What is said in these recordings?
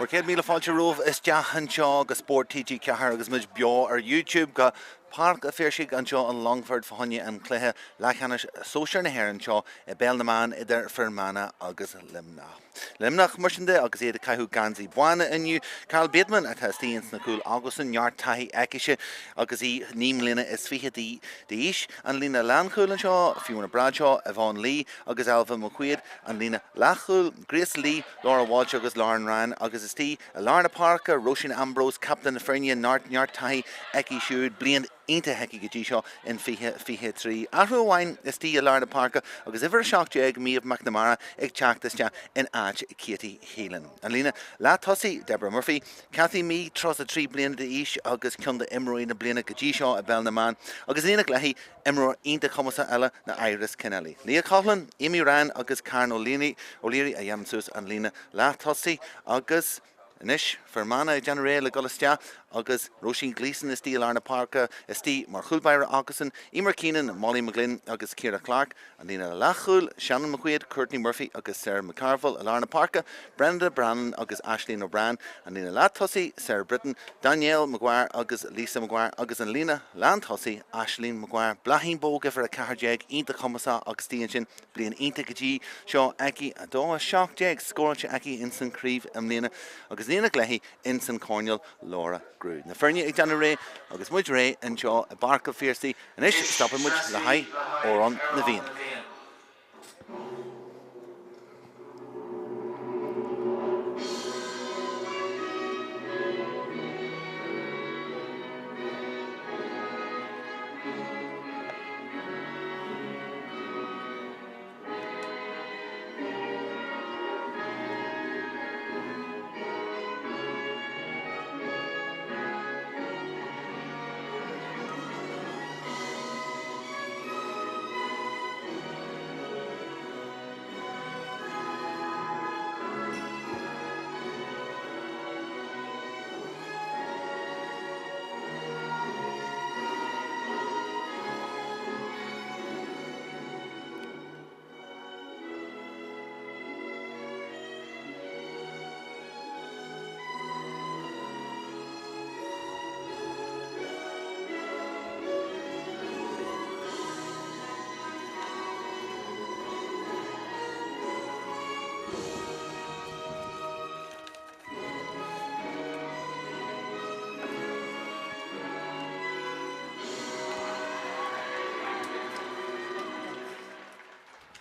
We're getting me the falcher roof is Jahan Shaw, the Spórt TG4 agus much bio or YouTube got Páirc Phiarsaigh an seo an Longfort Fáinne an Cluiche Leathcheannais Sóisir na hÉireann seo Peil mBan idir Phiarsaigh agus Luimneach. Luimneach marshinde agus iad caiú gansaí buana inniu Carl Bateman a testíons na cúil Augustin Máirtín Eiciise agus í níam lína is fiche díis an lína Lánchúil an seo fiúna Bradshaw Yvonne Lee agus Alva McQuaid an lína Lachúil Grace Lee Laura Walsh agus Lauren Ryan agus is tí Lárna Páirc Roisin Ambrose Captain na Frienne Máirtín Eiciise blian Inta heki gydí seo in fihe trí. Arú wain is tí a Lárna Páirc agus iver seach jeg mi of McNamara ag teachtastea in áit Katie hÉireann. An lína lá tosaí Deborah Murphy, Cathy Mee tros a trí bliana de ís agus ciunda imróí na bliana gydí seo a Peil mBan agus lína glehi imró inta comasa eile na Iris Kennelly. Lia Coughlin, Amy Ryan agus Karen O'Leary a Yamsus an lína lá tosaí agus Nish Fermanagh General le Golastea agus Roisin Gleeson is tí Lárna Páirc is tí mar Chulbaire Augustin Emer Keenan Molly McGlynn agus Ciara Clark an lína Lachúil Shannon McQuaid Courtney Murphy agus Sarah McCarville Lárna Páirc Brenda Brannan agus Aisling O'Brien an lína Lá Tosaí Sarah Britton Danielle Maguire agus Lisa Maguire agus an lína Lán Tosaí Aisling Maguire Blahín Bóga for a Caharjeg Inta Comasa agus tíon sin blian Inta Gidí seo Eki a dó a seach jeg scoranse Eki Insan Críomh am lína agus lína glehi Insan Cornell Laura Grú. Na Fernie ag dana ré agus muid ré an seo a Páirc Phiarsaigh an is stoppin muid le haid ó an na bhíon.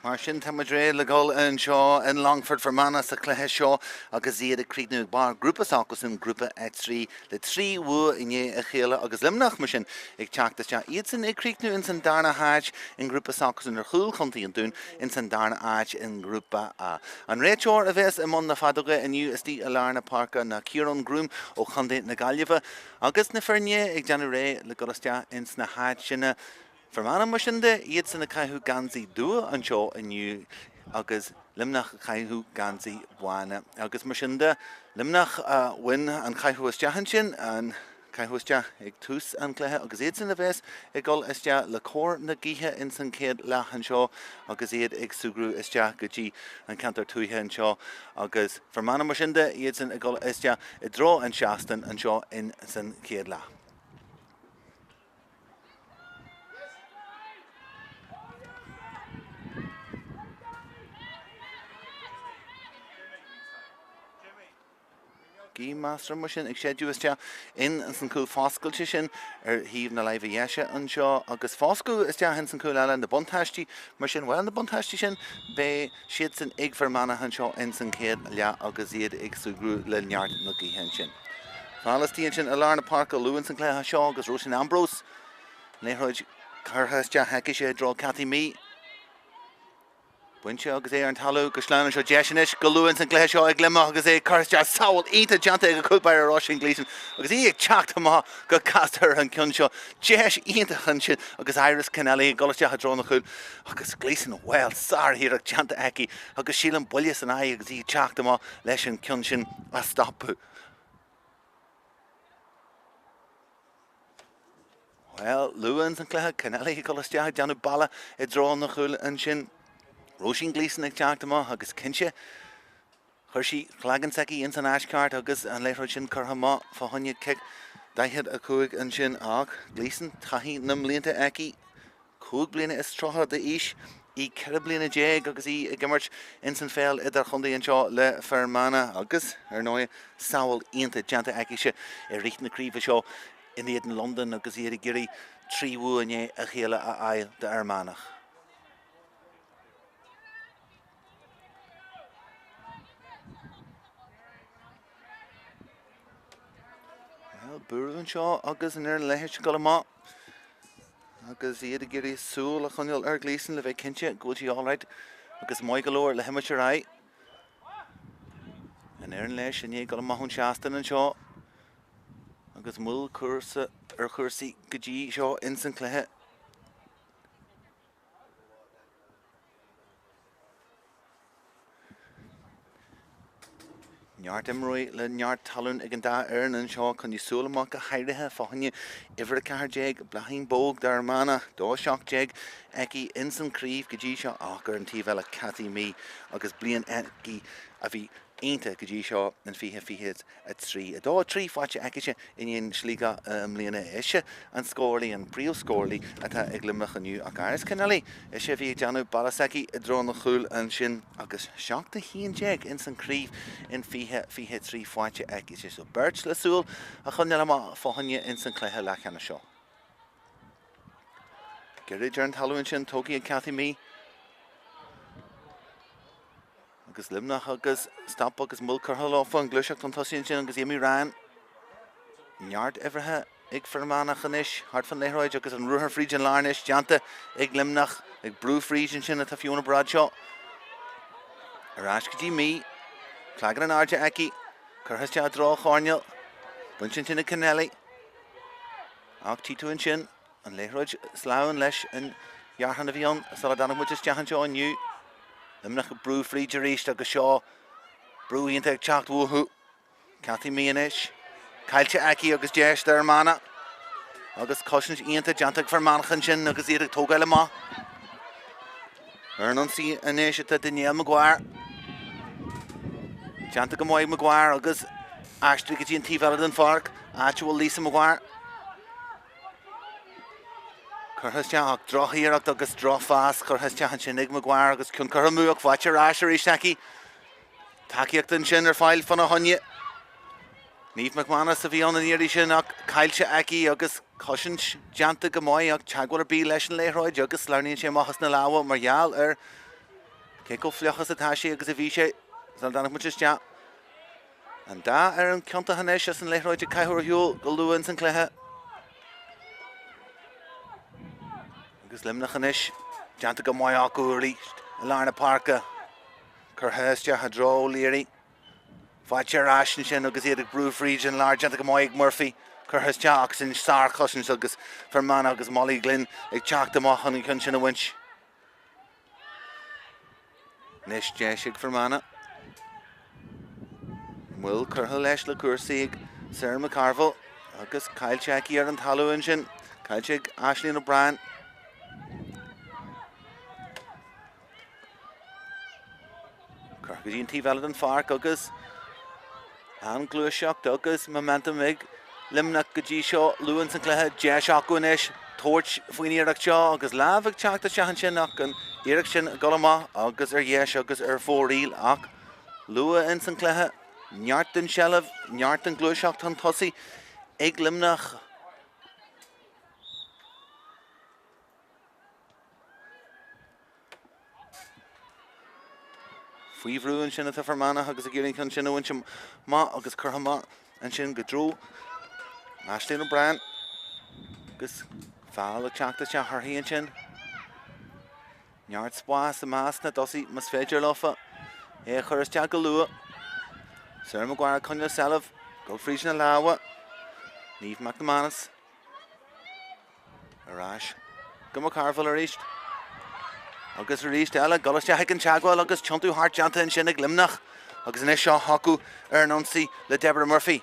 Mar sin tamadré le gol an seo in Longfort Fermanagh sa Cluiche seo agus iad a críicnú bar grúpas agus in grúpa E3 le trí wu iné a chéile agus Luimneach mar sin ag teachtastea iad san ag críicnú in san darna háid in grúpas agus in ar chúil chuntaí an dún in san darna áid in grúpa A. An réiteoir a bheits imón na fadaga iniu is tí a Lárna Páirc na Ciarán Groom ó chundaí na Gaillimhe agus na Fernie ag deanna ré le golastea in sna háid sinna Fermanagh marshinde iad san na caiithú gansaí dua an seo iniu agus Luimneach caiithú gansaí buana agus marshinde Luimneach win an caiithú isteach sin an caiithú isteach ag tús an Cluiche agus iad san na bheits ag gol isteach le cór na gíthe in san céad leach an seo agus iad ag sugrú isteach go dtí an cantar túithe an seo agus Fermanagh marshinde iad san ag gol isteach I dro an seastan an seo in san céad leach. Master machine ag séú istea in san cúil fáscailte sin híomh na leibh dhéise an seo agus fáscú istea hen san cúil eile na buntáistí mar sin bhfuil na buntáistí sin bé siad san ag Fermanagh an seo in san céad le agus iad ag sugrú le neart na gcíthe sin. Fálastíonn sin a Lárna Páirc luúin san Cluiche seo agus Roisin Ambrose léthróid chutha istea heice dro Cathy Mee Buinte agus an talú go sláán seo deisinis go luúin san Cluiche seo ag Luimneach agus chuiste saoil ínta deanta ag go Chulbaire Roisin Gleeson agus í ag teacht amach go castar an cion seo deis iontacha sin agus Iris Kennelly golasteach a dro na chuil agus Gleeson bhil sár hir ag deanta eici agus sílan bulias an agus í teacht amach leis an cion sin a stopú. Well, luúin san Cluiche Kennelly golasteach deanú balla I dro na chuil an sin Roisin Gleeson ag teacht amach agus cinse Chuirsí chhlagan saí in san aisceart agus an leithreid sin chutha má fáhanne cic daithid a chuig an sin ach glísan taithí na mblianta aici cúig bliana is trotha de is í ceithre bliana déag agus í gimmart in san féil idir chundaí anseo le fearmána agus ar nóid saoil ionta deanta aici I rith na críomh seo in iad in London agus iad I géirí tríú ané a chéile a ail de Armánach. Búrhan seo agus in ar leithir go má agus iad a géirí súil a chuneil ar glísan le bheith cinse gúiltí áráid agus mai go leir le himimeir rá an ar an leis in go maithún seaastan an seo agus múl cuasa ar chuirsaí go dtí seo in san cluiche. Neart imróí le neart talún ag an dá airn an seo chun í súla má go hairithe fáhanne ifir a cahar déag blahín bóg dar mana dó seach déag aici in san críomh go dtí seo ach ar an tíbhile catí mí agus blian aici a bhí Ainta go dtí seo an fihe a trí. A dó trí fáte aice inon slíga mbliana isise an scóirlaí an príomh scóirlaí atá ag limnach aniu ach airs Conall is sé bhí deanú Phiarsaigh I drón na chúil an sin agus seachta híon déag in san críomh in fihe trí fáte aice so beirt le súil a chuneil má fáhanne in san cluiche Leathcheannais seo. Geirid ar an talún sin tógaí an catí mí agus Luimneach agus stop agus mulcurtha láfa an Cluiche an tosaíonn sin agus éimí rán neart ifrithe ag fearmánach inis hart fan leithreid agus an ruthar fríd an lárnis deanta ag Luimneach ag brú fríd sin a tá fiúna brad seo arás go dtí mí chlagan an áirde aici curthas te a drá cháneil buin sin na Conall ach títú an sin an leithreid sláin leis an dhearchan a bhíon sal a danach muidir deachan seo aniu Luimneach brú fríd a ríist agus seo brú ionta ag teacht bhuathú catí mí inis caiilte aici agus déis de Armánach agus cosint ionta deanta ag fearmánachan sin agus iad ag tógáil má ar an sí inis a Daniel Maguire deanta go mhaid Maguire agus Astrid go dtí an tíbhile den Páirc áitiúil Lisa Maguire Curthas teach drochaíireacht agus drofás curthas teach sin ag Maguire agus chun curtha múach fáte ráis ar éisteaí takeíocht an sin ar fáil fan a honne Níomh McManus a bhí an irí sin ach caiilte aici agus cosint deanta go mhaid ach teagháil ar bí leis an léithreid agus learníonn sé machchas na láha margheall ar cé go fleochas atá sé agus a bhí sé san danach muidir teach an dá ar an ceanta hanéis as an léithreid a caiithúir hiúil go luúin san cluiche agus Luimneach inis deanta go mhaid acu ríist a lárna Páirce curthas te a dró léirí fáte rásin sin agus iad ag brú fríd an lár deanta go mhaid ag Murphy curthas te ach sin sár cosint agus fearmána agus Molly Glynn ag teacht amach an chun sin a bhaint Nis deis ag fearmána Mhuil curtha leis le cuasaí ag Sarah McCarville agus caiilte aici ar an talún sin caiilte ag Aisling O'Brien Curthas tíbhile den Páirc agus an Cluiche agus momentum ag Luimneach go dtí seo luúin san cluiche deis acu inis tóirt faoin iireacht seo agus lámh ag teacht a teachan sin ach an iireacht sin go amach agus ar dhéis agus ar fóríl ach lua in san cluiche neart den sealamh neart an Cluiseacht an tosaí ag Luimneach Fuihrúin sin a fearmánach agus a ggéiríonn chun sin a bhaint má agus curtha má an sin go dró Aisling O'Brien agus fáil ag teachta te thorthaíonn sin neart spás a más na dosaí mas féidir lofa é churas te go lua Sarah Maguire chuine sealamh go fríd na láha Níomh McManus arás go McCarville a ríist agus a ríist eile golas te ag an teagháil agus tiontú hart deanta in sin ag Luimneach agus inis seo hacu ar an ionsaí le Deborah Murphy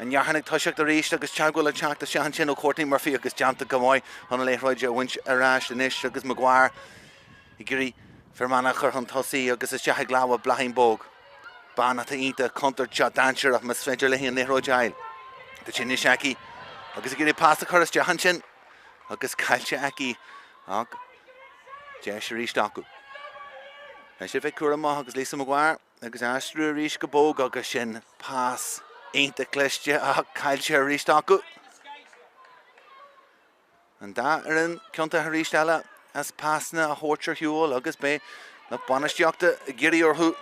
an dhearchan ag tuiseach a ríist agus teagháil ag teachta sean sin ó Courtney Murphy agus deanta go mhaid chuna léithreid a bhaint arás inis agus Maguire I ggurí fearmánach chur an tosaí agus is teach láha blahín bóg Banna ta ínta contar danseach mas féidir le híon leithróideil. De sin is aici agus a gurí pasta churas dehan sin agus caiilte aici ag de sé ríist acu. Na sé bheith cuara maith agus lísa mhair agus astrú ríist go bóg agus sin pás ínta cléiste ag caiilte ríist acu. An da an ceanta ríist eile as pásna a chóirtear hiúil agus bé na banisteachta a gurí orthú.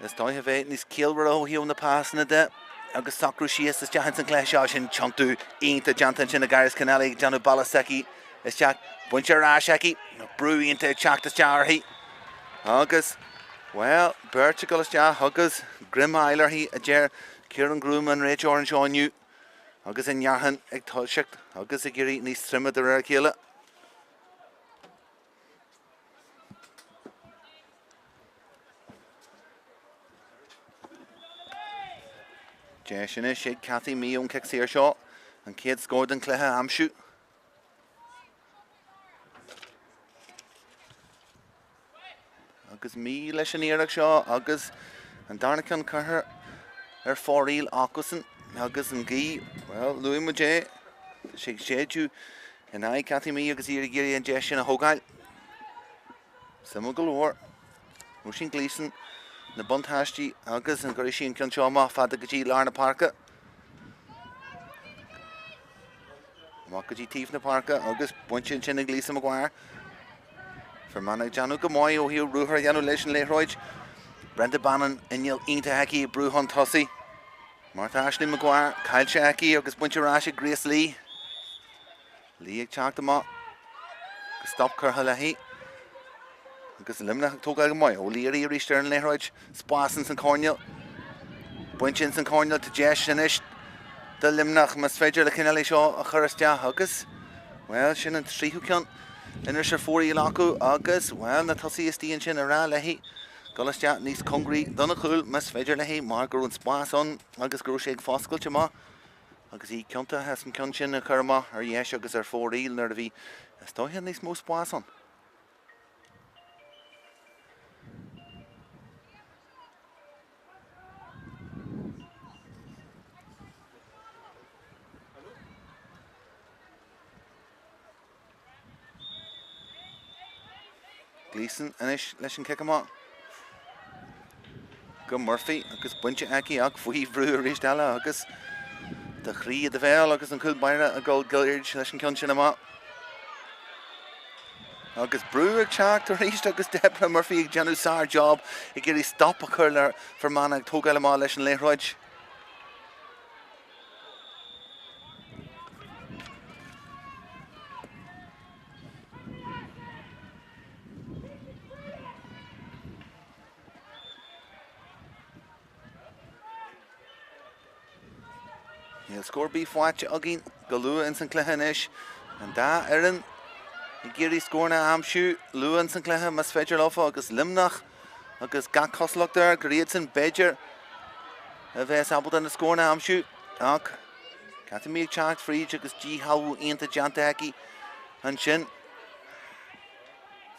Is dóithe bheith níos céalbar ó hiú na pásna de agus sacrú síos is dehan san cléise sin teantú ínta deantan sin na garis Conall ag deanú balaseici is teach buinte ráiseici na brú ínta teachtas tearthaí. Agus, well, Bert go is agus grim eilarthaí a dear Ciaran Grúm an réiteoir an seáinniu agus in nearhan ag toilseacht agus a gurí níos trimad ar ar chéile. Sinna sé Cathy míún cic séir seo an céad scóir an cluiche amsú. Agus mí leis an éireach seo agus an darnachan cathair ar fóríl ácusan agus an gí, well, Luimneach sé séadú in aghaidh Cathy mí agus iar géirí an de sin a thógáil. Sama go leor, mar sin glísan na buntáistí agus an gurí sin ceann seomá fada go dtí lár na Páirce. Má go dtí tíomh na Páirce agus buinte sin na glísa mhair. Manach deanú go máid ó hiú rúthar deanú leis an léithróid. Brenda Bannon inneal ínta aici brúthán tosaí. Martha Ashley Maguire caiilte aici agus buinte ráise Grace Lee. Lee ag teacht amach agus stop curtha leithí. Agus Luimneach tógáil go máid ó líorí ríiste ar an léithróid spásan san córneal. Buinte san córneal tá de sin is de Luimneach mas féidir le Conall seo a churas de agus. Well, sin an tríú ceann inar sé fórí acu agus, well, na tosaí is tíon sin a rá leithí. Golas de níos congraí donna chúil mas féidir leithí mar gur an spásan agus gur sé ag fáscailte má. Agus í ceanta has an ceann sin a churma ar dhéis agus ar fóríl nar a bhí is dóithe níos mó spásan. Gleeson inis leis an kick amach. Go Murphy agus buinte aici ag faoi bhrú a ríist eile agus de chrí de bhéil agus an cúil baire a ggóil gairid leis an ceann sin amach. Agus brú ag teacht a ríist agus Deborah Murphy ag deanú sár job i ggurí stop a chuir for Manach tógáil amach leis an léithróid. He'll score beef watch again. Go Lua in St. Cluiche and da hÉireann I géirí scórna amsú Lua in St. Cluiche mas féidir lofa agus Luimneach agus ga coslach there Gréadson Beidir a bheith sabalt in the scórna amsú ach Cathy mí teacht fríd agus G haú ionta deanta aici an sin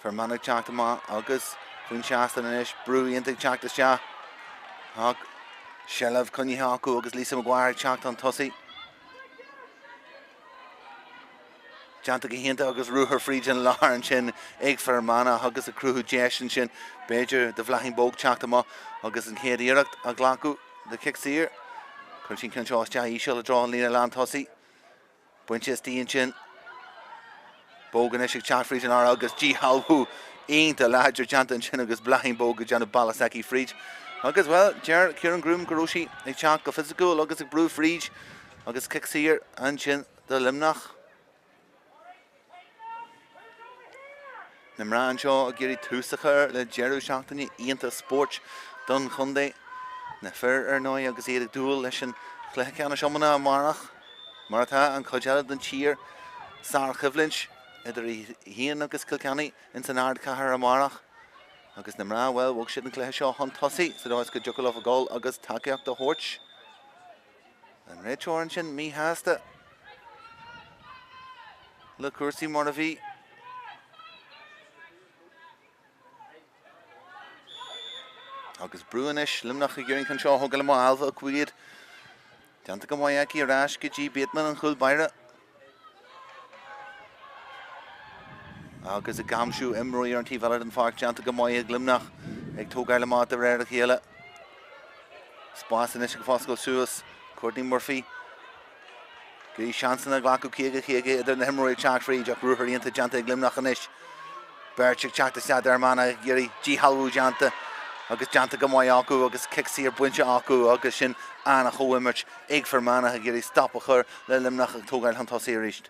for Manach teacht amach agus fún seastan inis brú ionta teacht is ach Shellah Cunny acu agus Lisa Maguire teacht an tosaí. Deanta go hénta agus rúthar fríd an lár an sin ag for Manach agus a cruthú deis an sin Beidir de bhlaching bóg teacht amach agus an chéad iireacht a ghlacu de kick sír. Chun sin cinn seos deach íseal a drá an lína lán tosaí. Buinte is tíon sin. Bógan is ag teacht fríd an ár agus G halbhú ionta láidir deanta an sin agus bhlaching bóg a deanna balaseici fríd. Agus well, Ger Ciaran Grúm Garóisi ag teacht go physical agus ag brú fríd agus kick sír an sin de Luimneach. Nimrá an seo a géirí túsachar le Gerú seachtainní ionta Spórt don chundé na fear ar nói agus iad ag dúil leis an chluiche ceanna seomana Manach mar atá an coidead den tír sár chibhlins idir híon agus Kilkenny in san ard cahar a Manach agus nimrá well bhog siad an chluiche seo hon tosaí so dáis go jocail of a gól agus takeíocht do thuirt an réiteoir an sin mí háasta le cuasaí mar a bhí. agus brúanis Luimneach a ggéireann chun seo thugad le alfa a cuiad. Deanta go maiid aici arás go dtí Bateman an chul Páirc. Agus a gamsú imróí ar an tí bhealad an Páirc deanta go maiid Luimneach ag tógáir le máta réir a chéile. Spás inis go fáscail suas Courtney Murphy. Gí seansan a ghlacu chéige idir na himróí teach frí ach ruúthaíonnta deanta ag Luimneach inis. Páirc teachta Sathairn mana géirí G halú deanta agus deanta go maiid acu agus kicsaí ar buinte acu agus sin anna chomhimmert ag for mana a géirí stop a chur le Luimneach ag tógáil an tosaí ríist.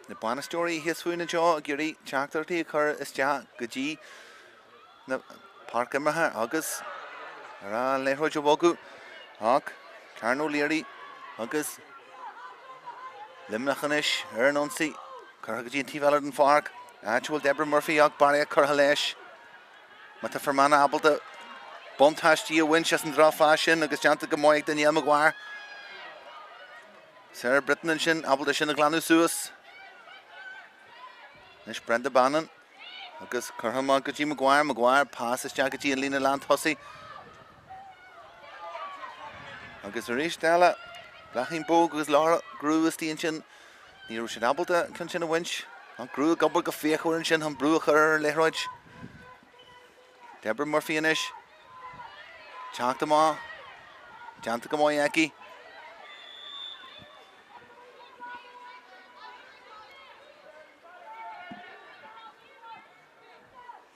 Na banastóí hiasfuoine seo a géirí Tráchtaire a chur isteach go dtí na Páirc imirthe agus ar an léithreoid bógu ach Cairn O'Leary agus Luimneach inis ar an ionsaí chur go dtí an tíbhealad an Páirc Actual Deborah Murphy ach Barry churtha leis má tá formána abalta bontáistí a winchas an dráfá sin agus deanta go maiid den Níl Maguire Sarah Britton sin abalta sin a glanú suas Nis Brenda Bannon agus churtha go dtí Maguire pass isteach go dtí an lína lean tosaí agus a ríis deala Blachín bóg agus Laura grú istíonn sin ní raibh sin abalta chun sin a winch an grú gobal go féachúir sin an brú a chur ar léithreoid Deborah Murphy inis teachta má deanta go maiid aici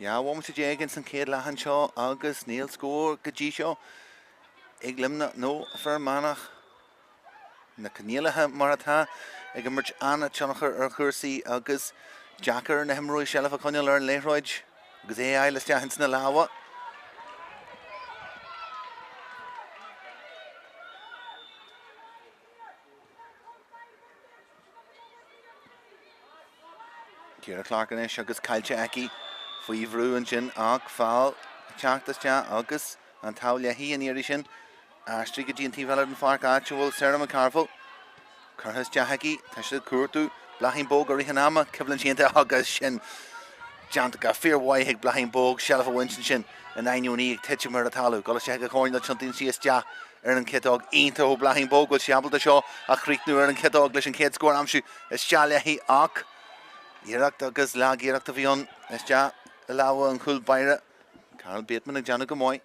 bhhaim sa dégan san céad leathan seo agus níl scór go dtí seo ag Luimneach nó fear Manach na cnéalathe mar atá ag imirt anna teannachar ar chuirsaí agus Jackar na himróí seileh a Conall ar an léithreoid agus é eile isteach san na láha Ciara Clark inis agus Cailte aici faoi bhrú an sin ach fáil teachtas te agus an táleithí an éiri sin Astrí go dtí an tíbhealad an Páirc Actual Sarah McCarville churthas deachaici tá si cuairtú Blachín bóg ar HÉireann ciblann sianta agus sin deanta go fíormhaith ag Blachín bóg seilh a winsin sin in ainiúí ag tiite mar a talú gola sé go cháin na tuntaín sios deach ar an citág ionta ó Blachín bóg goil seabalta seo a chríicnú ar an citág leis an céad scór amsú is tealaithí ach Iireacht agus lágéireacht a bhíon is te le láha an chul Páirc Carol Bateman ag deanna go maiid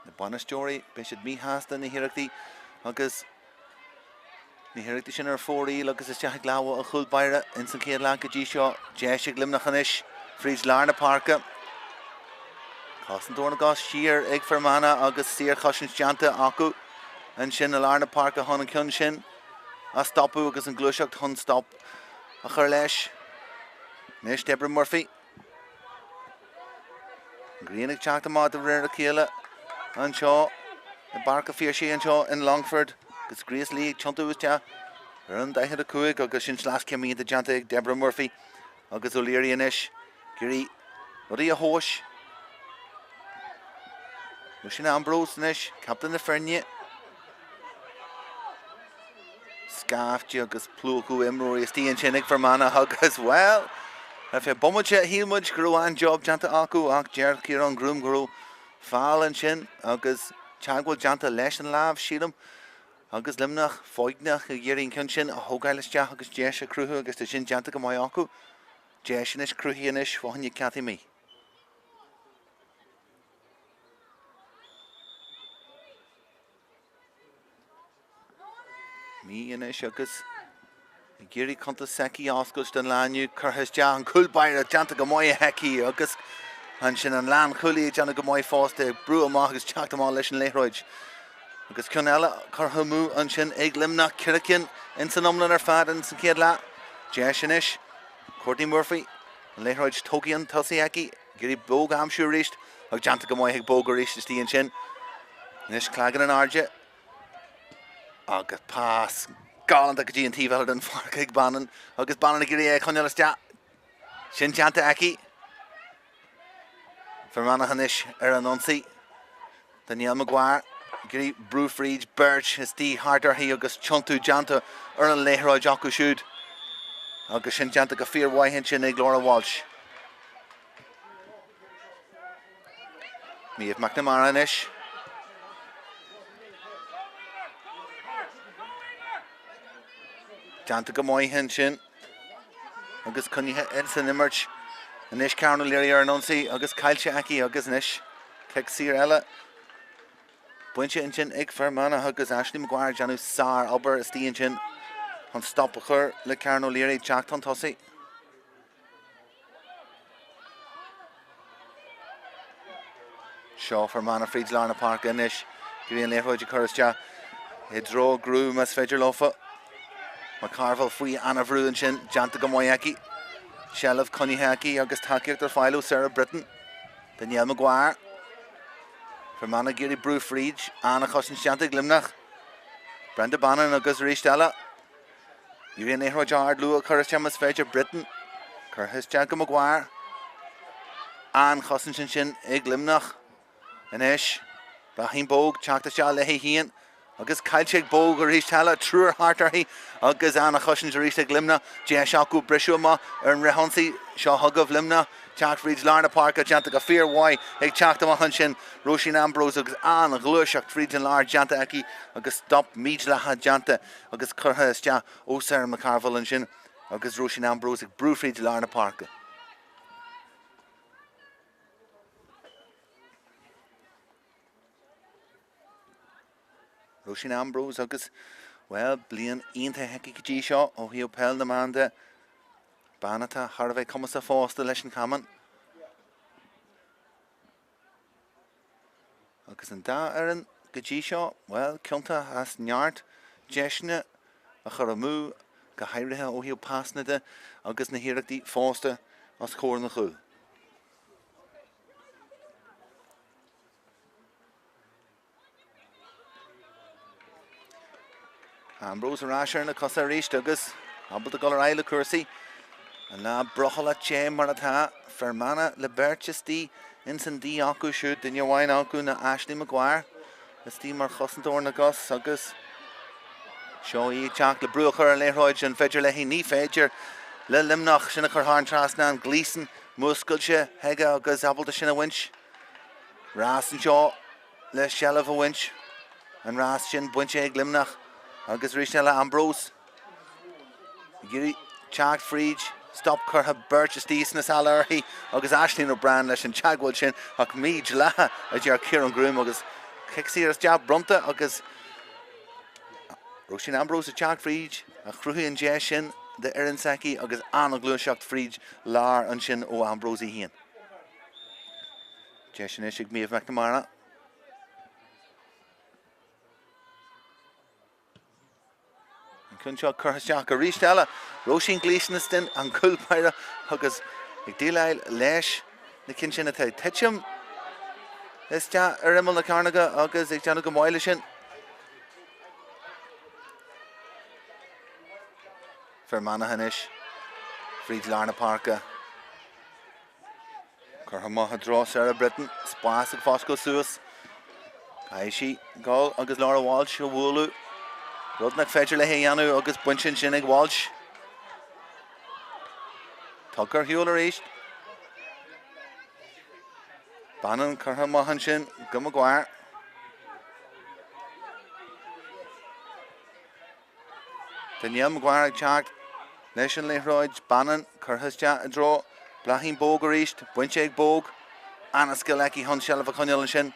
na banastóí be siad mítheasta na hÉireachtaí agus na hÉireachtaí sin ar fóraí agus is teach láha a chul Páirc in san céad leathan go dtí seo deise Luimneach inis frís lear na Páirce Cásan dóna gás siar ag fermana agus siar chasin deanta acu an sin a lear na Páirce a tháinig cion sin a stopú agus an Cluiseacht chun stop a chur leis Nis Deborah Murphy Gríanaigh teachta má de réir a chéile an seo i Páirc a Phiarsaigh an seo in Longfort agus Grace Lee tiontu te ar an 15 agus sin slás cemíonnta deanta ag Deborah Murphy agus O'Leary inis gurí rudí a thóis mu sin Ambrose inis captain na Fernne Scafte agus plúchú imróí istíonn sin ag fermana agus well a fé bommate hímuid grú an job deanta acu ach dearc ar an grúm grú fáil an sin agus teagháil deanta leis an lámh siadam agus Luimneach fóignach a dhéiríonn cinn sin a thógáil isteach agus deis a cruthú agus tá sin deanta go maiid acu deis inis cruthí inis fáinne Cathy mí mí inis agus Géirí conta seci oscailt den lániu churthas de an chul Páirc deanta go maiid heici agus an sin an lean chulaí deanna go maiid fásta brú amach agus teachta má leis an léithreoid agus Conall churtha mú an sin ag Luimneach circin in san omlan ar fad an san céad leat deis inis Courtney Murphy an léithreoid tógaíonn tosaí aici gurí bóg amsú ríist ag deanta go maiid ag bóg ríist istíonn sin inis clagan an airde agus pás Galanta go dtí an tíbhealad an Páirc ag Bannon agus Bannon a gurí ag Conall isteach sin deanta aici Fermanach inis ar an ionsaí Níl Maguire Giri Brufridge, Birch, is tí hartar hí agus chuntu janta ar an léhráid acu siúd. Agus sin janta go fíor waithin sin ag Laura Walsh. Míomh McNamara inis. Janta go waithin sin. Agus connithe Edson Immert. Inis Carn O'Leary ar an onsaí agus Cailse Aki agus inis. Ceic Sir eile. Buinte in sin ag Fermanagh agus Ashley Maguire Janu Sar Albert is tí in sin. An stop a chur le Carn O'Leary Jack an tosaí. Seo Fermanagh Frieds Larna Park inis. Gríon léhróid churas ja. I dro grú mas féidir lofa. McCarville faoi Anna Vrú in sin. Janta go Moyaki. Shelf Connihaki agus takeíocht ar fáilú Sarah Britton. Danielle Maguire. Fermanagh Giri Brufridge. Anna Chossin Janta Luimneach. Brenda Bannon agus Ristella. Gríon léhróid ard lua churas ja mas féidir Britton. Curthas Janta Maguire. Ann Chossin sin ag Luimneach. Inis, Brahim Bóg, Tráchtaire le hÉireann, agus Cailse Bóg ar Ristella, trúr hartar hí, agus Anna Chossin ar Ristella Luimneach, Jess Acu Brisúma ar an Rehonsaí, seo hugah Luimneach, Jack Frieds Larna Park a Janta go fíor wai, ag Tráchtaire sin, Roisin Ambrose agus Anna Cluiche Frieds an Lar Janta Aki, agus stop Mídlacha Janta, agus curtha istea ó Sarah McCarville sin, agus Roisin Ambrose ag Brú Frieds Larna Park. Roisin Ambrose agus, well, blian ionta heici go dtí seo ó hío Peil na manda. Banata, Harvey cumas a fásta leis an caman. Agus an da ar an go dtí seo, well, cionnta as neart, deisne a chur amú go hairithe ó hío pásnada agus na híireachtaí fásta as chóir na chúl. Ambrose ar asir na cosa ríist agus abal go ar eile cuasaí an lá brochal a té mar atá Fermanagh le Berchistí in san dí acu siúd duine bhain acu na Ashley Maguire is tí mar chosantóir na gus agus seo í teach le brúchar an léhráid an féidir le hí ní féidir le Luimneach sinna chur háin trasna an Gleeson muscailse heige agus abalta sinna winch rás an seo le shelf a winch an rás sin buinte ag Luimneach agus Ristella Ambrose. Giri Chag Friedge, stop Curha Birchistí na Salarhi, agus Ashley O'Brien leis an Chagwell sin, ach Míd Laha a jar Kieran Groom agus Kexir as jab Brumta agus Roisin Ambrose a Chag Friedge, a Cruhi and Jeshin, the hÉireann Saki agus Anna Gluishacht Friedge, Lar an sin ó Ambrose hien. Jeshin ishig Míomh McNamara. Cunseo Curthaisteach a Ristella, Roisin Gleesoniston an Culpaire agus ag dílail leis na cin sin atá teitiam is te ar imil na Carnaga agus ag teanna go máile sin. Fermanagh inis, Frieds Larna Parka. Curtha maithe drá Sarah Britton, spás ag Fosco Suas. Caiisi gáil agus Laura Walsh ó bhúlú. Rudnach féidir le hÉireann agus buintin sin ag Walsh. Tugur hiúil ar éist. Bannon curtha maithe sin go Maguire. Danielle Maguire ag teacht leis an léhráid Bannon curthaiste a dró Blahín Bóg ar éist, buinte ag Bóg. Anna Skillecki hon shelf a Conall sin.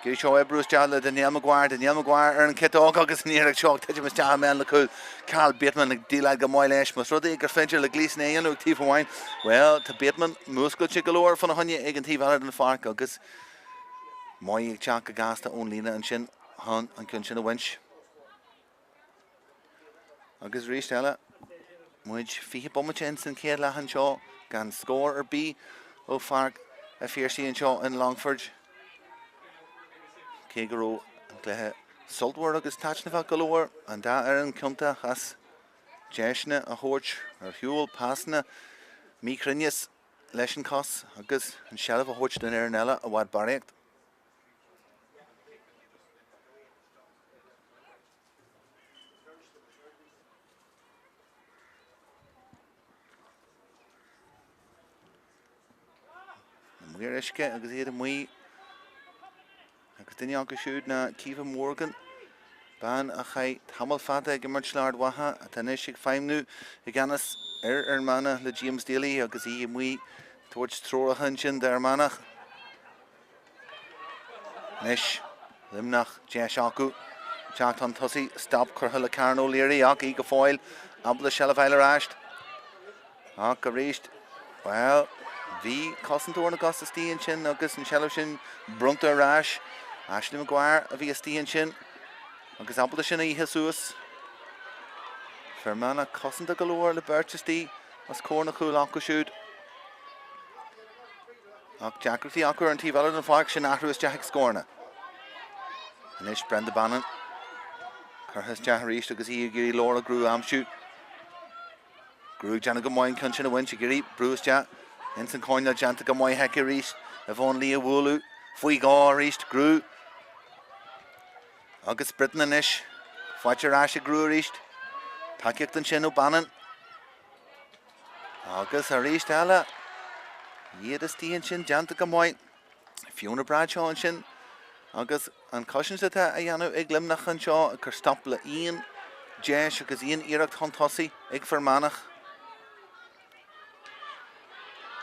Giri seo Bruce Jalla, Danielle Maguire ar an citág agus níarach seo teide mas teach men le cúil Carl Bateman ag dílaid go máil leis mas rudaí gur féidir le Gleeson éon ag tíomh amháin. Well, tá Bateman múscailte go leor fan na honne ag an tíomh eile an Páirc agus máid ag teach go gasta ón lína an sin hon an cún sin a winch. Agus ríist eile muid fiche bommate in san céad lechan seo gan scór ar bí ó Páirc a Phiarsaigh an seo in Longfort. Kegaró an cléthe Saltwar agus Tachnafa galore an da ar an cionnta as deisne a thuirt ar hiúil pásna míchrinneas leis an cos agus an sealamh a thuirt den hÉireann eile a bhaid baréacht. Muiriske agus iad mui agus duine agus siúd na Civa Morgan ban a chai tamil fada ag mar slard watha a tanis sig feimnú I ganas mana le James Daly agus I mui towards Tróra Hunchin der Manach Nish Luimneach Jesh Aku Jackton Tussi stop Curhula Carno Leary Aki go foil Abla Shelafile Rashed Aka reached well V Cossentor na Gosta Steen Chin agus and Shelafshin Brunta Rash Ashley Maguire a V Steen Chin agus Abla Shini Jesus Fermana Cossenta Galore le Birchesty as Corna Cool Aku shoot Ak Jackrity Akur and T-Valor and Faction after his Jack Scorna Nish Brenda Bannon Curhas Jaharish because he giri Laura grew shoot Grew Janagamoy Kunchin a winch giri Bruce Jack Ensign Coinna Jantagamoy Hekirish Yvonne Leah Woolu Fuiga reached grew August Britain and Nish Fletcher Asha grew reached Takik and Shin O'Bannon August Harish Tala Yedas T and Shin Jantagamoy Fiona Bradshaw and Shin Agus an cautions that a Yano ag Luimneach an seo a stopla Ian Jesh agus Ian Ireach Tontossi ag Manach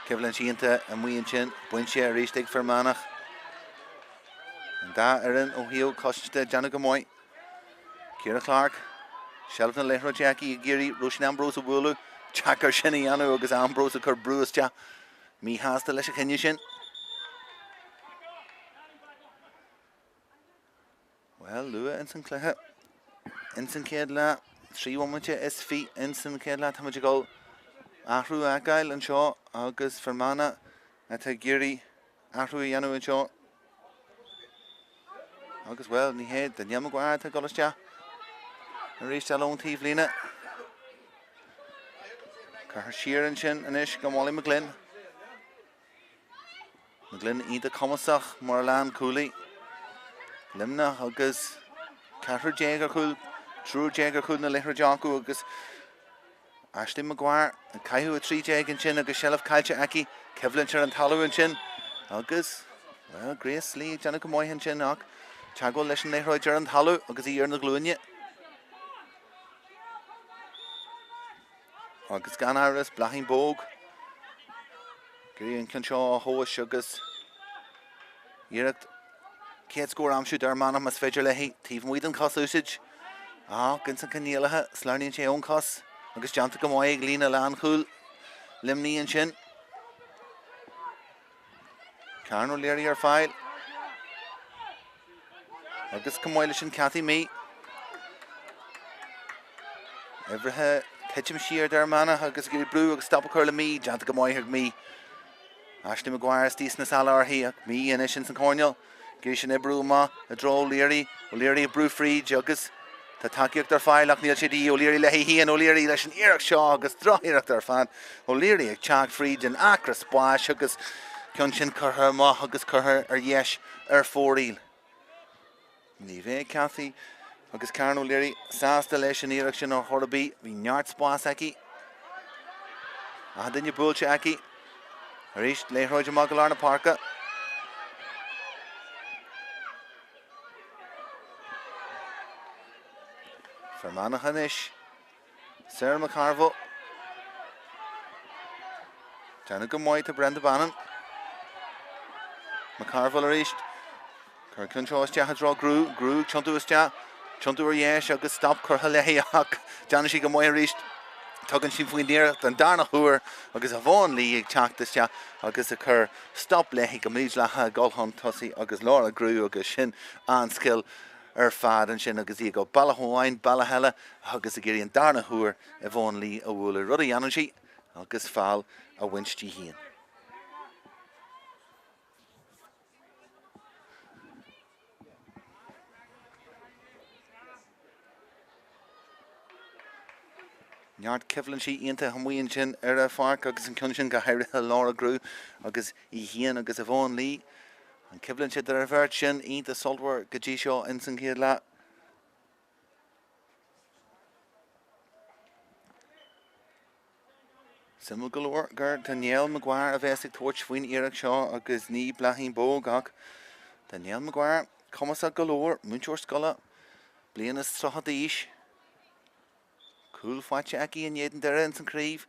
Kevlin Shienta and we and Chin Buinche a reached ag Manach and da Erin O'Heo cautions that Janagamoy Kira Clark Shelton Lehro Jackie Giri Roshan Ambrose of Woolu Jacker Shinny Yano agus Ambrose of Bruce Ja Me has the Lesha Kenyashin Well, Lua Ensign Clehe Ensign Kedla 3-1 SV Ensign Kedla Tamajagol Ahru Agail and Shaw August Fermana Atagiri Ahru Yanu and Shaw August well Nihead the Yamaguar Tagolasja and reached alone Thief Lena Carshir and Chin and Ish Gamwally McGlynn Ida Comasach Morlan Cooley Limna agus Cather Jagercool, True Jagercool na Lehra Janku agus Ashley Maguire and Kaihu a 3 Jag and Chin agus Shelf Kalcha Aki, Kevlincher and Talu and Chin agus well Grace Lee Janica Moy and Chin Ak Chago Leshan Lehra Jar and Talu agus I na Gluinye agus Gan Iris Blahin Bog Giri and Kinshaw Hoa Sugas Yirakt Kate score am shoot our man mas fedger lehi Stephen Whedon cost usage Ginson Canela Slarny and Cheon cost Agus Janta Moy Lena Lan Cool Limney and Chin Carno Leary or file Agus Camoilish and Kathy me Every Ketchum sheer there mana Agus Giri Brew Agus Stop a curl of me Janta Moy me Ashley Maguire Steve Salar here me and Ishins and Cornell Gishin Ebruma, a draw Leary, O'Leary Brew Free, Juggus, Tatakik their file, like Neil Chidi, O'Leary Lehi, and O'Leary Leshin Eric Shaw, Gus Draw Eric their fan, O'Leary, a Chag Fried, and Acra Splash, Huggus, Kunchin Kurher, Ma, Huggus Kurher, or Yesh, 4 Nive Kathy, Huggus Karen O'Leary, Sasta Leshin Eric Shin or Horby, Vinyard Splasaki, and then you Bulchaki, Reached Leroy Jamagalana Parka. Fermanagh Hanish, Sarah McCarville, Janet Moy to Brenda Bannon, McCarville reached, Kirkland Shawstia had draw Grew, Chuntu Ustia, Chuntu Yesh, August stop Kurhaleyak, Janishi Gamoy reached, Tuggin Shimfui near, then Darna Hooer, August Avon Lee, Chak this ya, August occur, stop Lehi, Gamijlaha, Golhon Tussi, August Laura Grew, August Shin, and Skill. Fad and Shin agus go Ballahawine, Ballahella, agus a Giri and Darna Hooer, Yvonne Lee, a Wooler, Ruddy Yanaji, agus Fall, a Winch Jihian. Yard Kevlin she into Hamwe and Chin, Era Fark, agus and Kunshin, Gahira, Laura Grew, agus Ihian, agus Yvonne Lee. And Kevlin should the revert Shin, eat the saltware, Gajishaw, Ensign Kidla. Simul galore gur Daniel Maguire a bhesigh tuairt faoin iarracht seo agus ní blahín bóg ach Daniel Maguire commas a galore múnteoir scola blianas trochadaíis cool fáte aici in éan deire in san críomh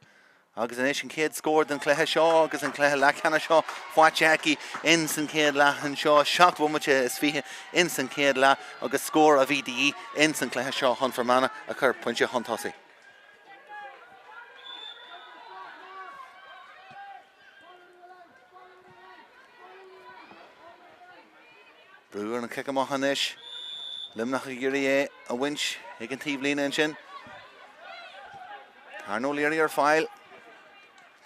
agus in éis an céad scór den Cluiche seo agus an Cluiche Leathcheannais seo fáte aici in san céad leathan seo seach bhuaimite is fiche in san céad le agus scór a bhí daí in san Cluiche seo chun Fermanagh a chur pointe chun tosaí. Brewer an kick amach an ish. Luimneach a giri a winch. He can tíb lína in sin. Tarno Leary ar file.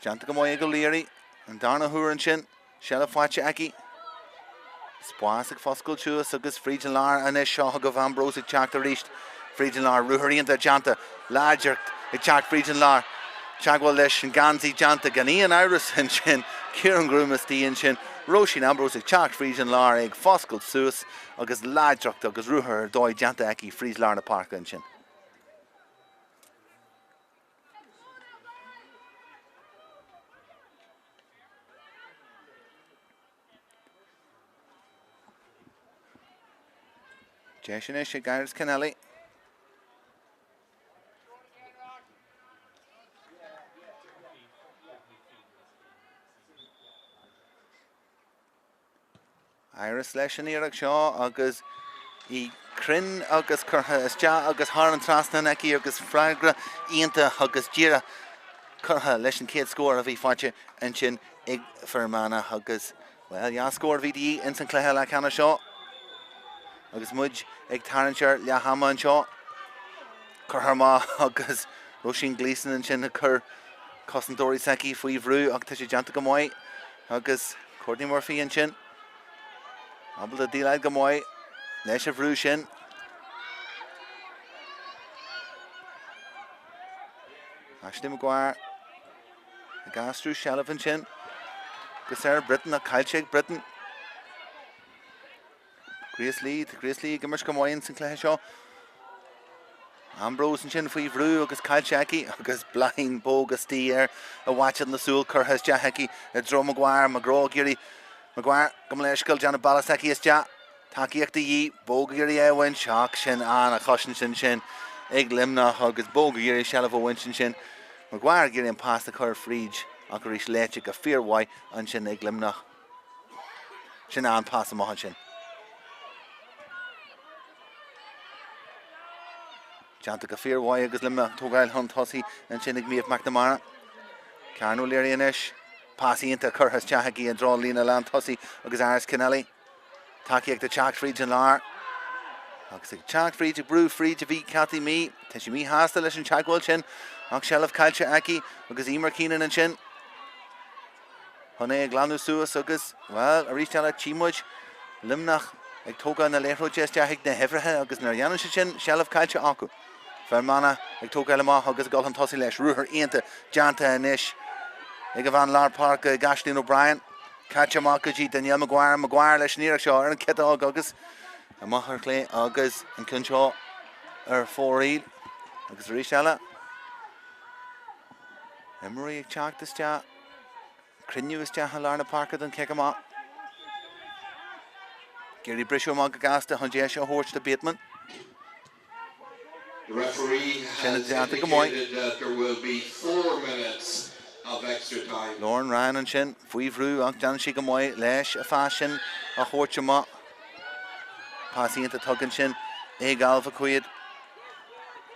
Janta go moy go Leary. And Darna Húr in sin. Shella Fache Aki. Spásig foscail chuas agus Frídin Lar an ish seo go van brosig Tráchtaire ríist. Frídin Lar ruhúirí anta Janta. Láidir i teach Frídin Lar. Teagháil leis an gansaí Janta gan Ian Iris in sin. Kieran Grúmastí in sin. Roisin Ambrose teach Frídin Lar ag foscail suas agus láideacht agus ruthar dóid Janta aici Frís Lar na Páirc in sin. Jason is Gareth Conall. Iris leis an iarracht seo agus I crin agus curtha istea agus HÉireann trasna aici agus freigra íonta agus díra curtha leis an céad scór a bhí fáilte in sin ag Fermanagh agus well ja scór bhí daí in san Cluiche Leathcheannais seo agus muid ag tarintsear leahama an seo curtha má agus Roisin Gleeson in sin a chur cosandóirí saici faoi bhrú ach tá sé deanta go móid agus Courtney Murphy in sin Abel a dílaid go móid leis a bhrú sin. Ashley Maguire a gasrú Shelf in sin. Gus Britain a Cailteigh Britain. Grace Lee gimmers go móid in san Cluiche seo. Ambrose in sin faoi bhrú agus Cailteigh agus blain bógus tí a bhaitead na súil curthas deaici a Dro Maguire Magró Geary Maguire go leis scoil Jana Balasaki is deach takeíochta dhí bóga Geary a bhain seach sin an a chosin sin ag Luimneach agus bóga Geary Shelf a bhain sin Maguire Geary an pás a chur fríd ach go rís leite a fearhhaid an sin ag Luimneach sin an pás amach sin. Janta go fearhhaid agus Luimneach tógáil chun tosaí an sin ag míomh McNamara. Carn O'Leary in ish. Passí into Curthas Teachagi and draw Lína Lan tosaí agus Aris Conall. Takeíocht the Teach Frídin Lar. Agus ag Teach Fríd brú Fríd a bhí Cathy mí. Tá sé mí hásta leis an teagháil sin. Ach Shelf Cailteigh agus Emer Keenan in sin. Honné ag glanú suas agus, well, a rís teala tímuid Luimneach ag tóga na léhró deasteach na hefrethe agus nar dhéanann sin Shelf Cailteigh acu. Fermanagh ag tóga amach agus gáil an tosaí leis ruthar aonta Janta in ish. Ag van Lar Park Gashlín O'Brien. Catch amach go dtí Daniel Maguire leis an iarracht seo ar an cetág agus amach ar clé agus an cinn seo ar fóríl agus rís teala. Emery ag teacht is teach. Crinniú is teach an Lar na Park don cic amach. Geary Brisio amach go gasta chun déis seo thuairt de Bateman. The referee has indicated that there will be 4 minutes of extra time. Lauren Ryan and sin, faoi bhrú ach dean si go móid leis a fashion a thuairt amach. Passí into tugann sin ag Alva Cuid.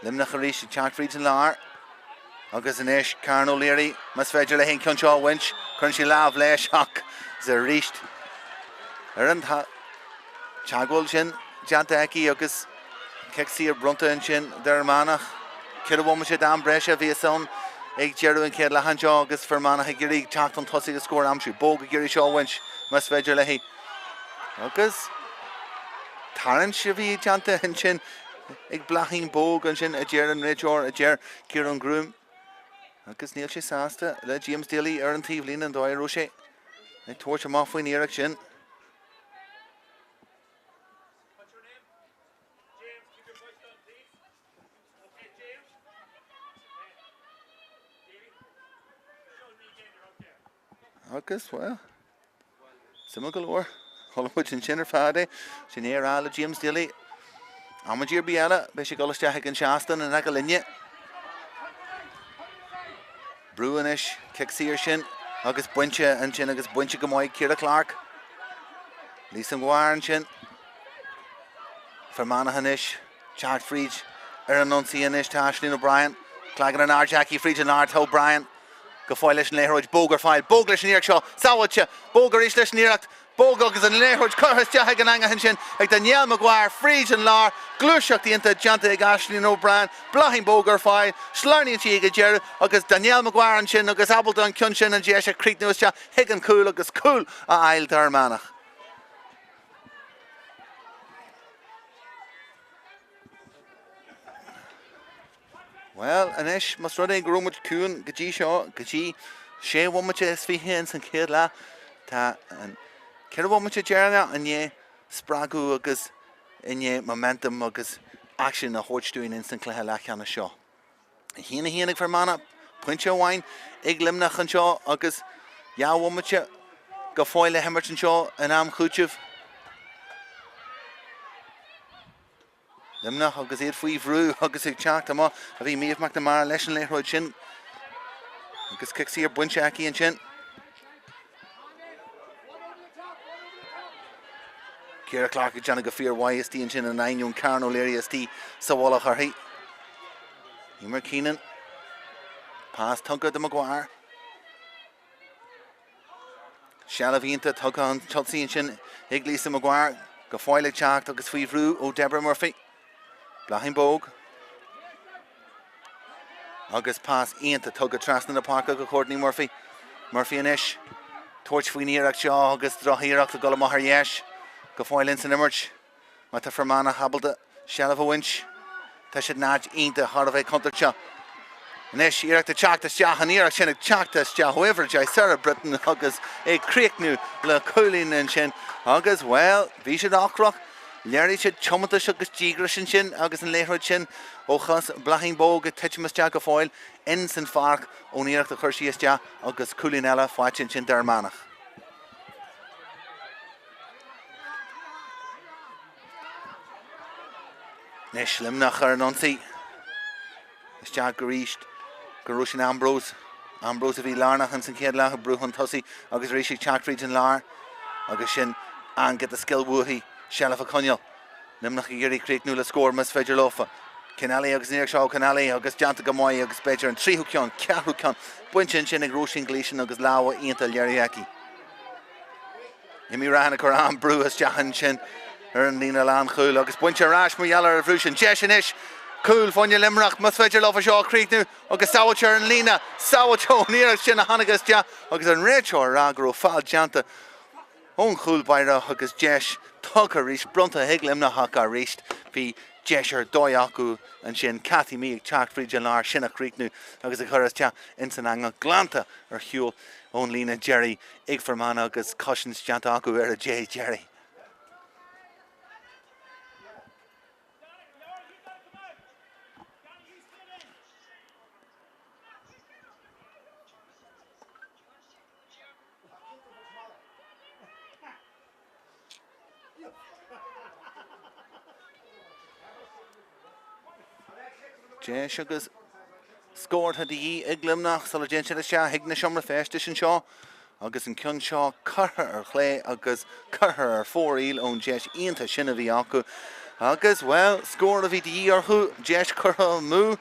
Luimneach a rís Teach Frídin Lar. Agus in ish Carn O'Leary mas féidir le haon cinn seo winch chun si lámh leis ach is a ríist. Ar an teagháil sin Janta aici agus ceicsaí ar brunta in sin dar Manach. Cid a bhfuil sé dám breise bhí son ag dearú an céad leathan seo agus Fermanagh ag Geary teacht an tosaí go scór amsú. Bóga Geary seo winch mas féidir le haon. Agus tarann si bhí Janta in sin ag blachín bóg an sin a dear an réiteoir a dear Kieran Groom. Agus níl sé sásta le James Daly ar an tíomh lína an dóir sé. Ag tuairt amach faoin iarracht sin. agus, well, Simon galore. Hollywood and Chinner Fade, Sinear Ala, James Dilly, Amajir Biala, Bishop Golostahik and Shaston and Nagalinia. Bruinish, Kixier Shin, August Buncha and Chin, August Buncha Gamoy, Kira Clark, Lisa Warren Chin, Fermanahanish, Chad Friedge, Eranunci Tashlin O'Brien, Clagan and Jackie Friedge and Art O'Brien, Gafoilish and Lehroj, Boger File, Boglish and Earshaw, Sawacha, Bogerish and Earacht, Bogog and Lehroj, Curtis Jahag and Angahinshin, like Danielle Maguire, Friedge and Lar, Glushak the Inta, Janta Ashley O'Brien, Blahin Boger File, Slarney and Chiga Jerry, August Danielle Maguire and Chin, August Appleton, Kunshin and Jesha Creek Newscha, Higgin Cool, August Cool, Isle Manach. Well, Anish must run a groom with Kuhn, Gaji Shaw, Gaji, Shea Womacha Svihians and Kidla, Ta and Kirawomacha Jerna, and ye Spragu, August, and ye momentum, August, action, a horse doing instantly Leathcheannais Shaw. Hina Hinig for Mana, Puncha Wine, Iglimnach and Shaw, August, Ya Womacha, Gafoile Hemmerton Shaw, and Am Kuchev. Limnach agus éad faoi bhrú agus ag teacht amá a bhí míomh McNamara leis an léthróid sin agus Kixier buinte aici an sin. Ciara Clark ag Johnna go Fear YST an sin an 9 Carn O'Leary ST sa bhla charthaí. Emer Keenan. Pass Tunca de Maguire. Shalavínta tugca an Chelsea an sin ag Lisa Maguire go fáil ag teacht agus faoi bhrú ó Deborah Murphy. Blahin Bog. August pass Ianta tug a trasna in the park go Courtney Murphy. Murphy and Ish. Torch fwy Nearach Shaw, August Drahirach the Gulamahar Yesh. Go foil Linson Emerge. Mata Fermana Habalda. Shell of a winch. Tashid Naj Ianta Harvey Contra. Nish Irach the Chactas Jah and Irach Shin Chactas Jah. However, Jai Sarah Britain August a creek new La Coolin and Shin. August well, Vishad Ochrock. Larry should chumata shugus Jigrish and Shin, August and Lehrod Shin, Ochas, Blahin Bog, Tetchimus Jagafoil, Ensign Fark, O'Nearach the Kershias Ja, August Culinella, Fatchin Shin Dermanach. Nish Limnach Nunci. It's Jag Garisht, Garushin Ambrose, Ambrose of Ilarnach and St. Kedla, Bruhun Tussi, August Rishi Chakridge and Lar, August Shin, and get the skill Woohey. Shellaf a Conall. Nimnach Giri Creek Nula score Mus Fedgerlofa. Canali August Near Shaw Canali August Janta Gamoy August Badger and Trihukion, Karukan, Bunchin Chinig Roshin Gleason August Lawa Ianta Yariaki. Imirana Koran Brewis Jahan Chin, Erndina Lan Khul, August Buncha Rash Muyala Revolution, Jeshinish, Cool Fonya Limrach, Mus Fedgerlofa Shaw Creek New, August Sawacher and Lena, Sawacho near Chin Hanagas Ja, August and Rachor Ragro Fal Janta. On Cool Byra August Jesh. Tucker reached Brunta Higlimna Haka reached P. Jesher Doyaku and Shin Cathy Me Chak Frijalar Shinna Creek New August the Curras Cha Insananga Glanta or Hugh on Lena Jerry Igferman August Cushions Jantaku Era J Jerry. Jay Sugars scored had the Iglimnach, Salajan Shah, Higna Shumra Festish and Shaw, August and Kyun Shaw, Curher or Clay, August Curher or 4 eel on Jesh Ianta Shinaviaku, August well, score of the or who, Jesh Curha Moo,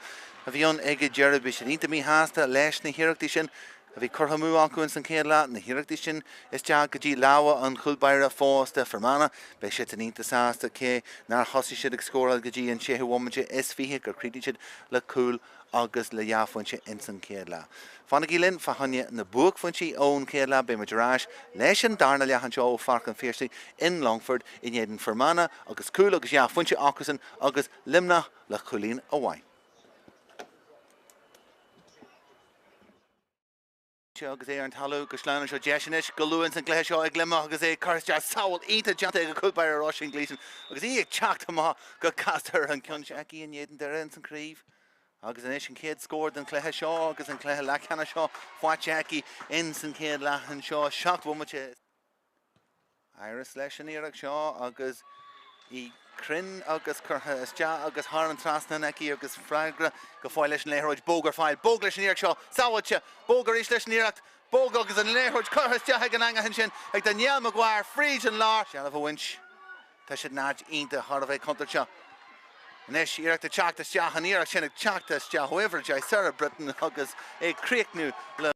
Avion Egg Jerry Bishanita Mi Hasta, Lashni Hiraktishan, Avi Curha Moo Aku and St. Kedla, and the Hiraktishan is Jagaji Lawa and Kulbaira Fosta Fermana, Beshetanita Sasta K, Nar Hossi Shidik score Gaji and Shehu Womaja Esvihik or Critichid La Cool. August le Yafunche in St. Kedla. Fanagilin Fahanya in the book Funchi own Kedla be Majarash, Leshan Darna Yahancho Fark and Phiarsaigh in Longfort in Yedin Fermana, August Cool August Yafunche Aucusin, August Limna La Culin Away. August and Halu, Guslan and Jeshinish, Galuan and Gleshaw, Glimma, August A. Karsja, Sowell, Eat a Janta, Cool by a Russian Gleason, August E. Chaktama, got Caster and Kunshaki and Yedin Derens and Craobh. agus an éis an céad scór den Cluiche seo agus an Cluiche Leathcheannais seo fáteachí in san céad leathan seo seacht bhuaimite. Iris leis an iarach seo agus I crin agus curtha is deach agus thar an trasna aici agus freigra go fáil leis an léthróid bógar fáil bóg leis an iarach seo sábhailte bógar is leis an iarach bóg agus an léthróid curtha is deach ag an angahan sin ag Daniel Maguire fríd an lár seanamh a winch tá siad náid ionta thar a bheith contar seo. Nes iarach de Tráchtaire is deach an iarach sin ag Tráchtaire is deach however de Sarah Britain agus ag críochnú le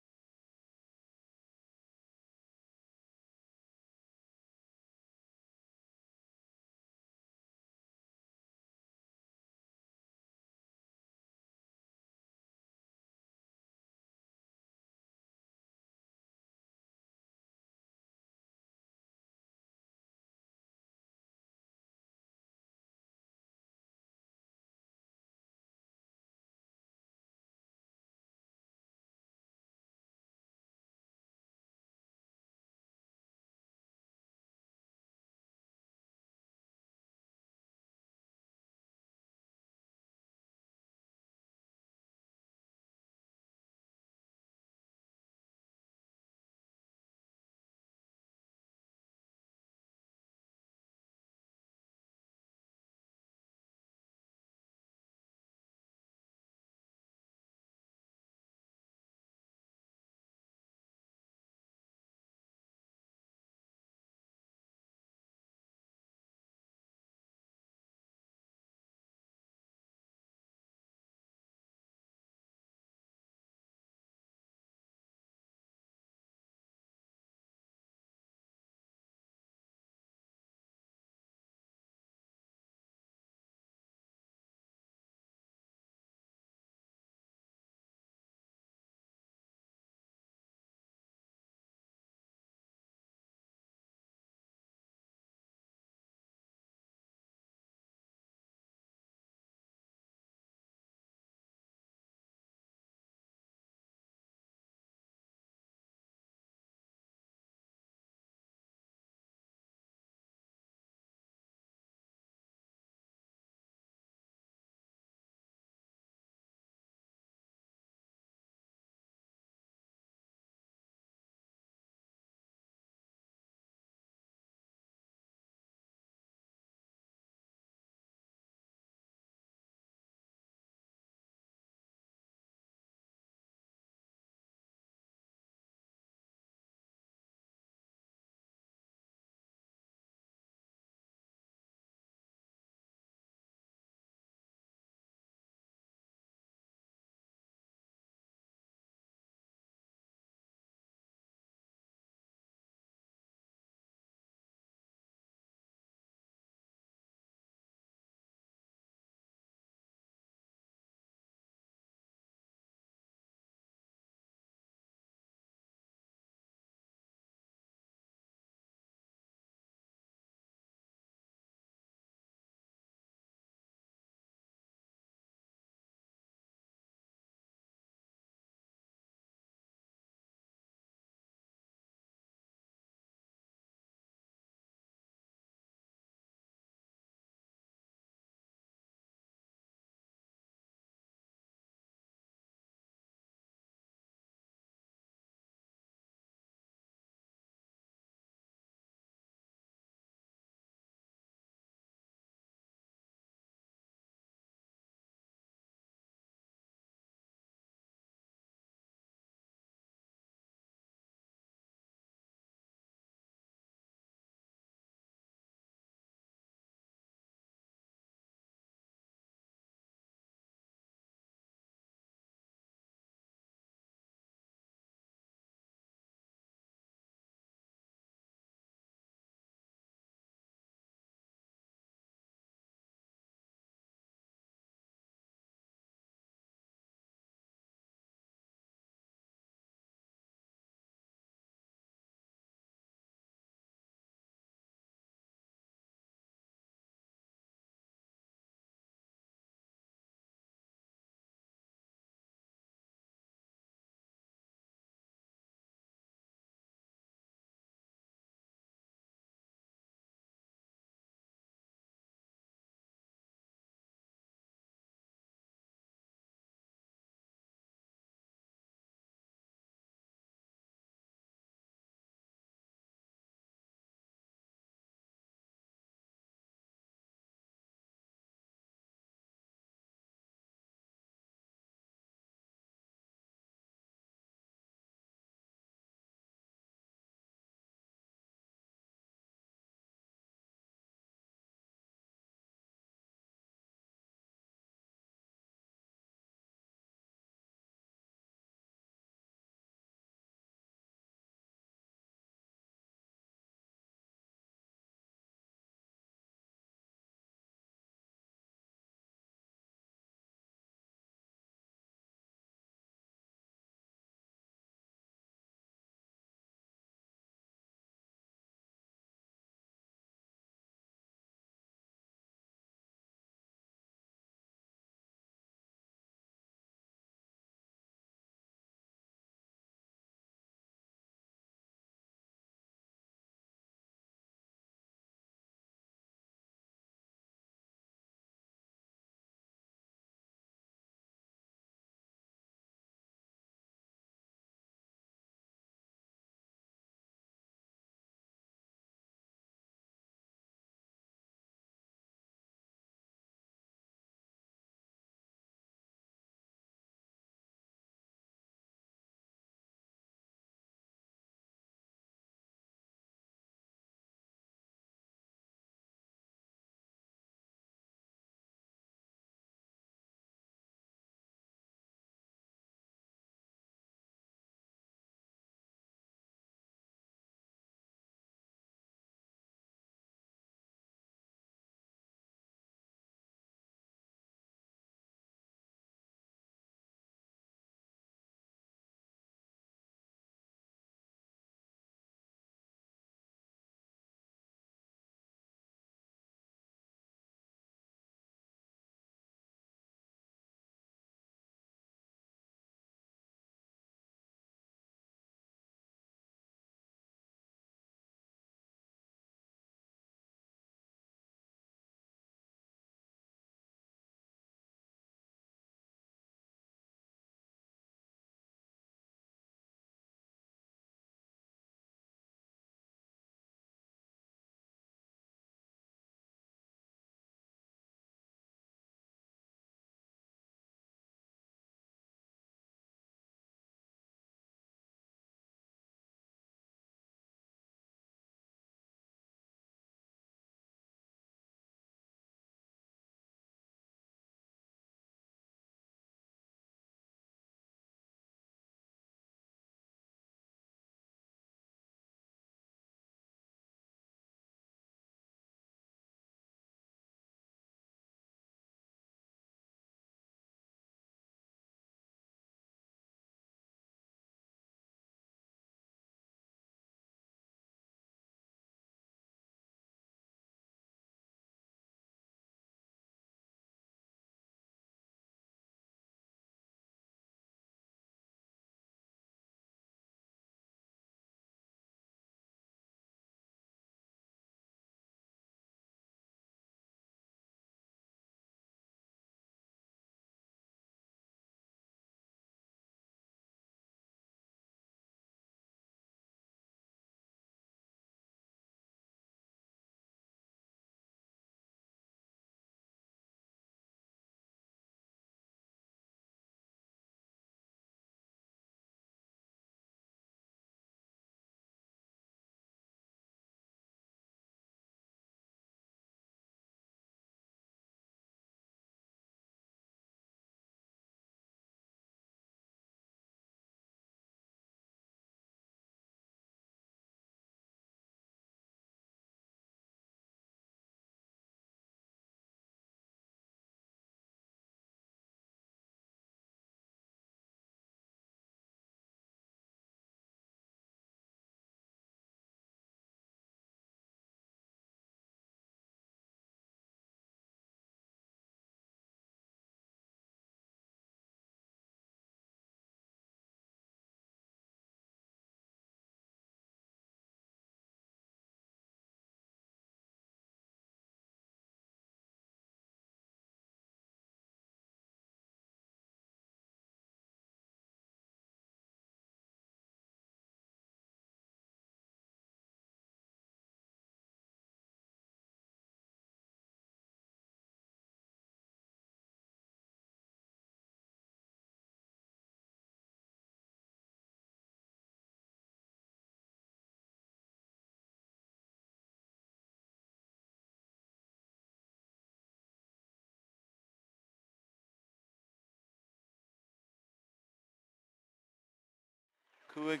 Cúig.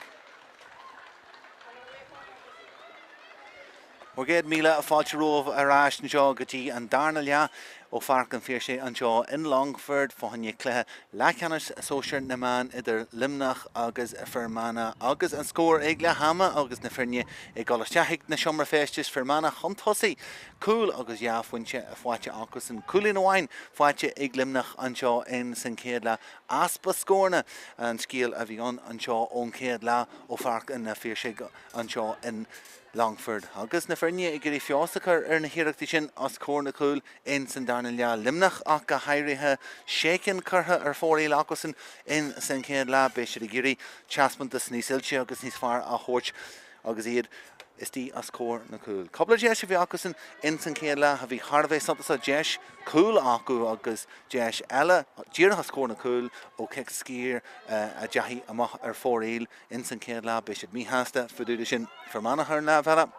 We're getting Mila a fáilte rómh arás na seo go dtí an darna lea ó Páirc an Phiarsaigh an seo in Longfort fáinne cluiche Leathcheannais Sóisir na mBan idir Luimneach agus Phiarsaigh agus an scór ag le hama agus na firne ag golasteach na siomra festis Phiarsaigh chuntosaí cool agus jaafhainte a fáilte agus an coolín amháin fáilte ag Luimneach an seo in san céad le aspa scórna an scíal a bhí an seo ón céad le ó Páirc an Phiarsaigh an seo in Longfort agus na firne ag gurí Phiarsaigh na hÉireachtaí sin as cór na cool in san darna lea Luimneach ach go hÉireann sécin curtha fóraí agus in san céad le béisiir gurí teaspanta níos ilse agus níos fearr a thuirt agus iad is tí as cór na cool. Cobbla deis a bhí agus in san céad le a bhí charbhéh santas a deis cool acu agus deis eile dír as cór na cool ó cic scír a deahí amach fóraíl in san céad le béisiir mítheasta fuúide sin Phiarsaigh na bheile.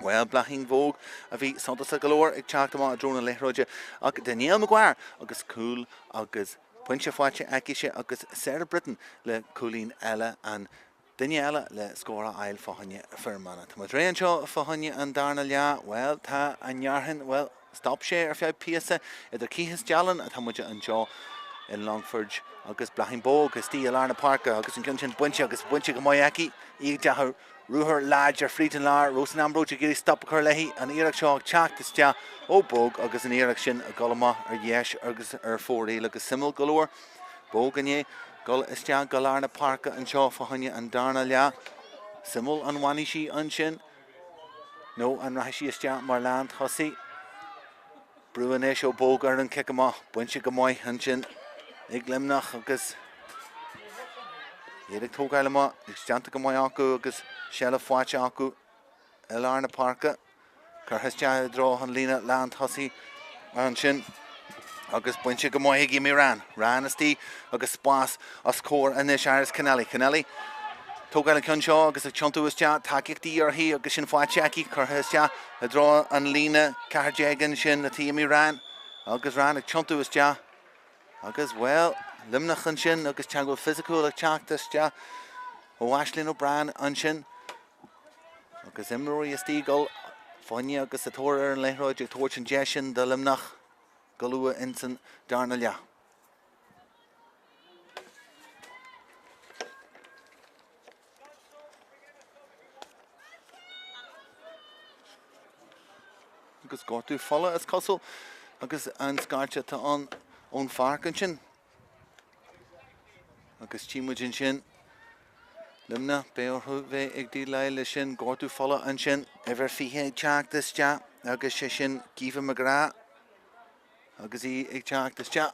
Well, blaching Vogue a bhí santas a galóir ag teachta a drona leithróide ag Daniel Maguire agus cool agus pointse fáilte aice agus Sarah Britton le coolín eile an Duine eile le scóra ail fáhanne Phiarsaigh. Tá réan seo fáhanne an darna lea, well, tá an nearthain, well, stop sé feadh píasa idir cíhas dealan a támuide an seo in Longfort agus blaching Vogue agus tí Alarna Páirc agus an cin sin buinte agus buinte go maiaci í dethir Rúthar láid ar frítan lár, Rosan Ambróide gurí stop chur leihí an iarach seo teachtas te ó Bóg agus an iarach sin a golama ar dheis agus ar fóraí agus simil golóir. Bóg ané gol is te Alarna Páirc an seo fáhanne an darna lea. Simil an bhainigí an sin. nó an raithí is te mar lean thosaí. Brúan é seo Bóg ar an cic amach, buinte go maiid an sin ag Luimneach agus Éireach tógáil amach, ag steanta go maiid acu agus seala fáilte acu Alarna Páirc churthas te drá an lína lean thosaí an sin agus buinte go maiid ag ran. Ran is tí agus spás as cór inis airs Conall. Tógáil an cinn seo agus ag tiontu is te takeíochtaí orthaí agus sin fáilte aici churthas te a drá an lína ceardeagan sin a tí ran agus ran ag tiontu is te agus well Luimneach an sin agus te go physical ag teachtas te ó Aislinn O'Brien an sin agus imróí is tí gol fáinne agus a tóir ar an leithróid ag tóirt an deis sin de Luimneach go luath in san darna lea. Agus gáirtú fola is cosol agus an scairte tá an ón Páirc an sin agus tímuid sin Luimneach beorthú bheith ag dtí leile sin gáirtú fola an sin ever fihe teachtas te agus sé sin Gíomha Magra agus í ag teachtas te.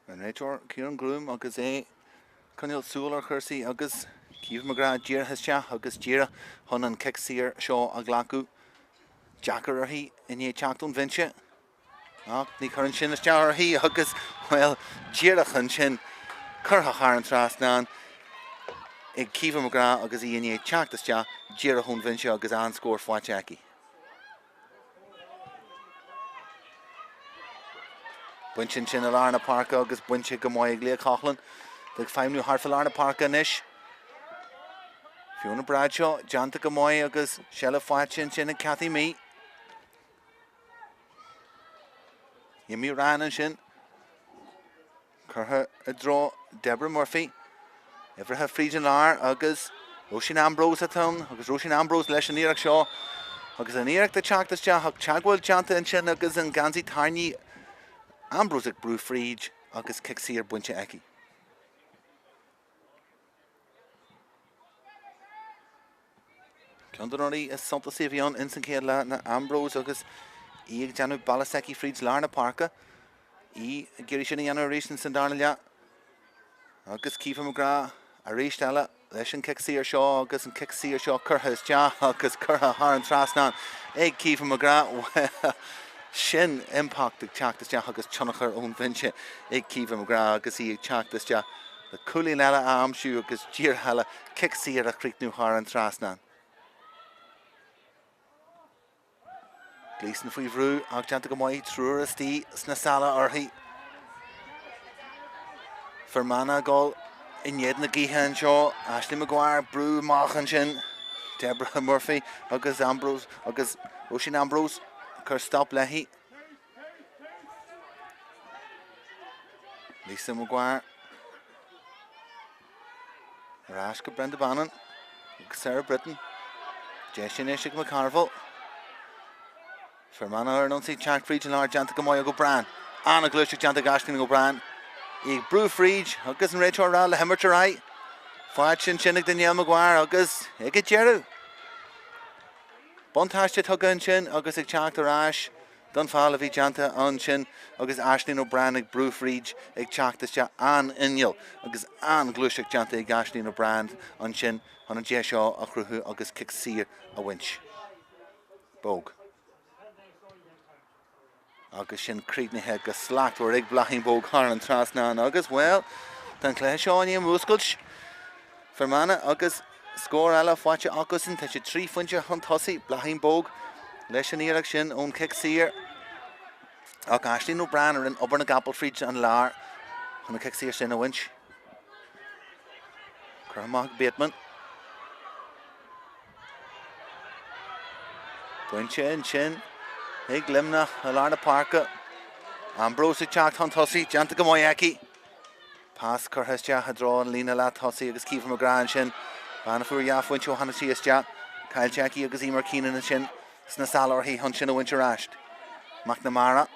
An réiteoir Ciarán Grúm agus é Conall súil ar chuirsaí agus Gíomha Magra díorthas te agus díire chun an cic sír seo a ghlacu Jackar orthaí iné teachtún vinse. Ach, ní chuann sin is te orthaí agus well díreach an sin curtha char an trasnán ag Gíomha Magra agus í iné teachtas te díreachún vinse agus an scór fáilte aici. Buinte sin Alarna Páirc agus buinte go maiid ag Léachachlann ag feimnú harfa Alarna Páirc inis. Fiona Bradshaw, Janta go maiid agus seala fáilte sin ag Cathy Mee. Yimi ran an sin. Curtha a drá Deborah Murphy. Everthe Frídin Lár agus Roisin Ambrose a tón agus Roisin Ambrose leis an iarach seo agus an iarach de teachtas te ag teagháil Janta an sin agus an gansaí tarní Ambrose ag brú fríd agus cic sír buinte aici. Ceandarí is santa sé bhí an in san céad le na Ambrose agus í ag deanú balasaici fríd Alarna Páirc í géirí sin dhéanú rééis san darna lea agus Gíomha Magra a rééis eile leis an cic sír seo agus an cic sír seo curtha is te agus curtha thar an trasnán ag Gíomha Magra sin impact ag teachtas te agus tionachar ón vinse ag Gíomha Magra agus í ag teachtas te le coolín eile amsú agus dír heile cic sír a chríicnú thar an trasnán. Gleeson faoi bhrú ach deanta go maiid trúr a stí sna sala orthaí. Fermanagh gáil inéad na gíthe anseo, Aisling Maguire brú máchan sin, Deborah Murphy agus Ambrose agus Oisin Ambrose chur stop leithí. Lisa Maguire. Rash go Brenda Bannon. Sarah Britton. Jessin Ishig McCarville. Fermanagh ar non-see Jack Friedge and Lard Janta Gamoy go Bran. Anna Cluiche Janta Gashling go Bran. Ig Brew Friedge. Agus and Rachel Ral the Hemmer to right. Fachin Chinnig Danielle Maguire. Agus Ig Jeru. Bontash Tugan Chin. Agus Ig Jack the Rash. Dun fall of each anta on chin, agus Aisling O'Brien ag Brew Friedge ag Chachtas ja an Inil, agus an Cluiche ag Janta ag Aisling O'Brien on chin, on a Jeshaw a Cruhu agus Kicksir a winch. Bog. Agus shin Creedney head gus slacked or ag Blachin Bog Harlan Trasnan agus well, dan Cluiche on you Musculch. Fermanagh agus score ala Facha Akusin, touch a 3 funja hunt hussy, Blachin Bog, Leshan Eirach shin on Kicksir. Ach Aisling O'Brien are in Oberna Gapel Friedge and Lar on the Kicksir sin a winch. Craobh Bateman. Wincha and Chin. Hey Glimna, Alarna Parker. Ambrose Jack Hunt Hussey, Janta Gamoyaki. Pass Curhesja, Hadro and Lena Lat Hussey, agus Kiefer McGrath Shin. Banafur Yaf Winch Johanna Chiasja. Kyle Jackie, agus Emer Keenan and Shin. Snasal or he Hunchin a Wincher Rashed. McNamara.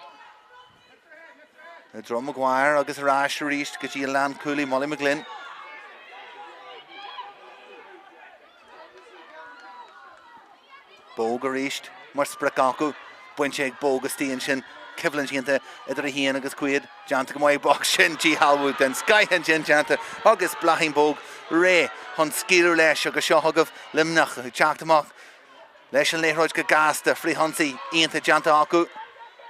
The Drum Maguire, agus Rash reached, Gaji Land Cooley, Molly McGlynn. Boga reached, Mursprakaku, Buncheg Bogasti and Shin, Kivlin Jinta, Idrihian agus Quid, Janta Gamoy Box Shin, G Halwood, then Sky and Jin Janta, Agus Blachin Bog, Ray, Hunt Skiler Lesh, agus Shohogov, Luimneach, Chachtamach, Lesh and Lehroj Gagasta, Free Hunsi, Ian to Janta Aku.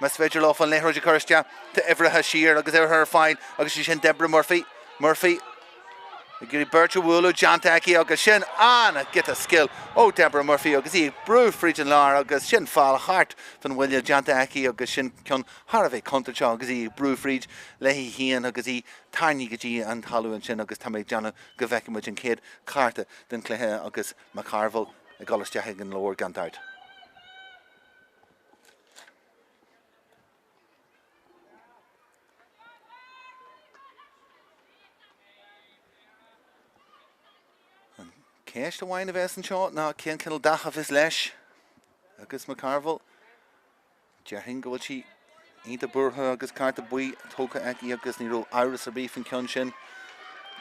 Mas Vigil off on Lehroj Kirstja to Evra Hashir, agus ever her fine, agus Shin Deborah Murphy, Giri Bircha Woolo, Jantaki, agus Shin, Anna, get a skill. Oh, Deborah Murphy, agus he Brew Friedge and Lar, agus Shin Fall Heart, from William Jantaki, agus Shin Kun Harvey Contacha, agus he Brew Friedge, Lehi Hean, agus he Tiny Gaji and Halu and Shin, agus Tammy Jana, Gavekimage and Kid, Carta, then Clehe, agus McCarville, a Golish Jahig and Lower Gantart. Cash the wine of Essen shot, now Ken Kill Dach of his lesh. Agus McCarville. Jerhingochi. Ain't a burha, agus Carta Bui, Toka Eki, agus Nero, Iris or Beef and Kunshin.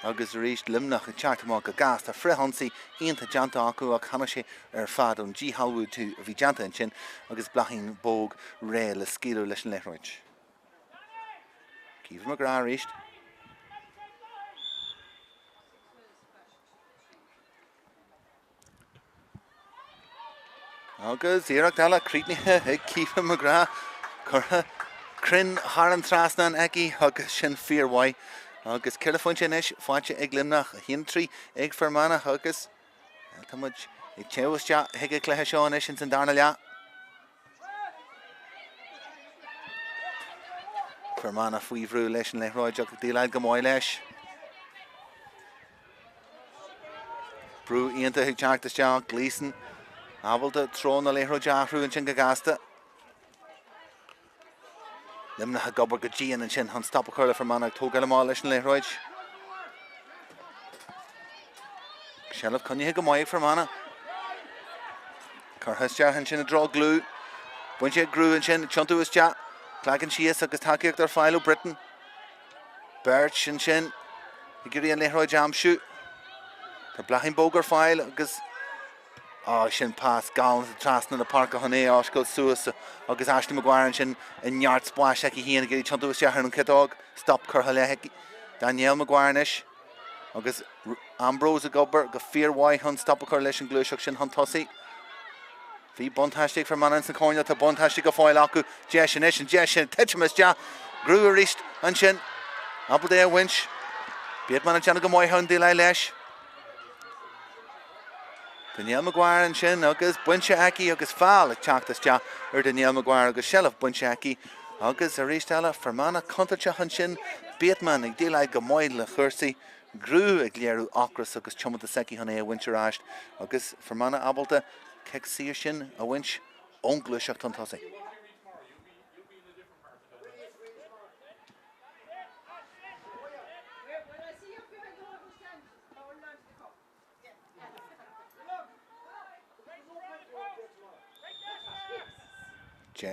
Agus reached Luimneach and Chartamok, a gas, a Frehansi, Ain't a Janta Aku, a Kanashe, Fad on G Halwood to Vijanta and Chin, agus Blachin Bog, Ray, Leskilo, Leshan Lehroj. Kiefer McGrath reached. Agus Iarach Dalla Creedney Kiefer McGrath Curha Crin Harlan Trasnan Eki agus Shin Fearway agus Killafunchinish Facha ag Luimneach Hintry ag Fermanagh agus Eltamaj ag Chewasja Hige Clehashonish in Sandarnalia Fermanagh Fuivru Lesh and Lehroj ag Dilad Gamoy Lesh Brew Ianta Hig Chachtas Gleeson Able to throw na Lehroj Jahru and Chingagasta. Luimneach Gobber Gajian and Shin Hunt Stop a Curler for Manach Togalamall Lesh and Lehroj. Shelf Cunya Gamoy for Mana. Curhesja and Shin a draw glue. Bunche grew and Shin Chuntu is Jat. Clack and Shias Augustaki their Philo Britain. Birch and Shin. Giri and Lehroj Jam shoot. The Blachin Boger file because Shin pass Gallons the Trasna the Páirc Honey Oshkul Suis agus Aisling Maguire and Shin in yard splash Heki Hien Giri Chuntu is Jahar and Kitog stop Curhale Heki Danielle Maguire Nish agus Ambrose Gobber go Fearway Hunt stop a Curlish and Gluishuk Shin Hunt Hussey Fi Buntastic for Manans and Cornia to Buntastic of Foil Aku Jeshin Ish and Jeshin Tetchamus Ja Grew Risht and Shin Appledale Winch Beatman and Janaga Moy Hunt Delay Lesh Daniel Maguire and sin agus buinte aici agus fáil ag teachtas te Daniel Maguire agus sellh buinte aici agus a réistela Fermanagh contairte an sin Bateman ag déalaid go maiid le chuirsaí grú ag léarú acras agus chumada seci honna a winteráist agus Fermanagh abalta Craobh sin a winch ón Cluiche an tosaí.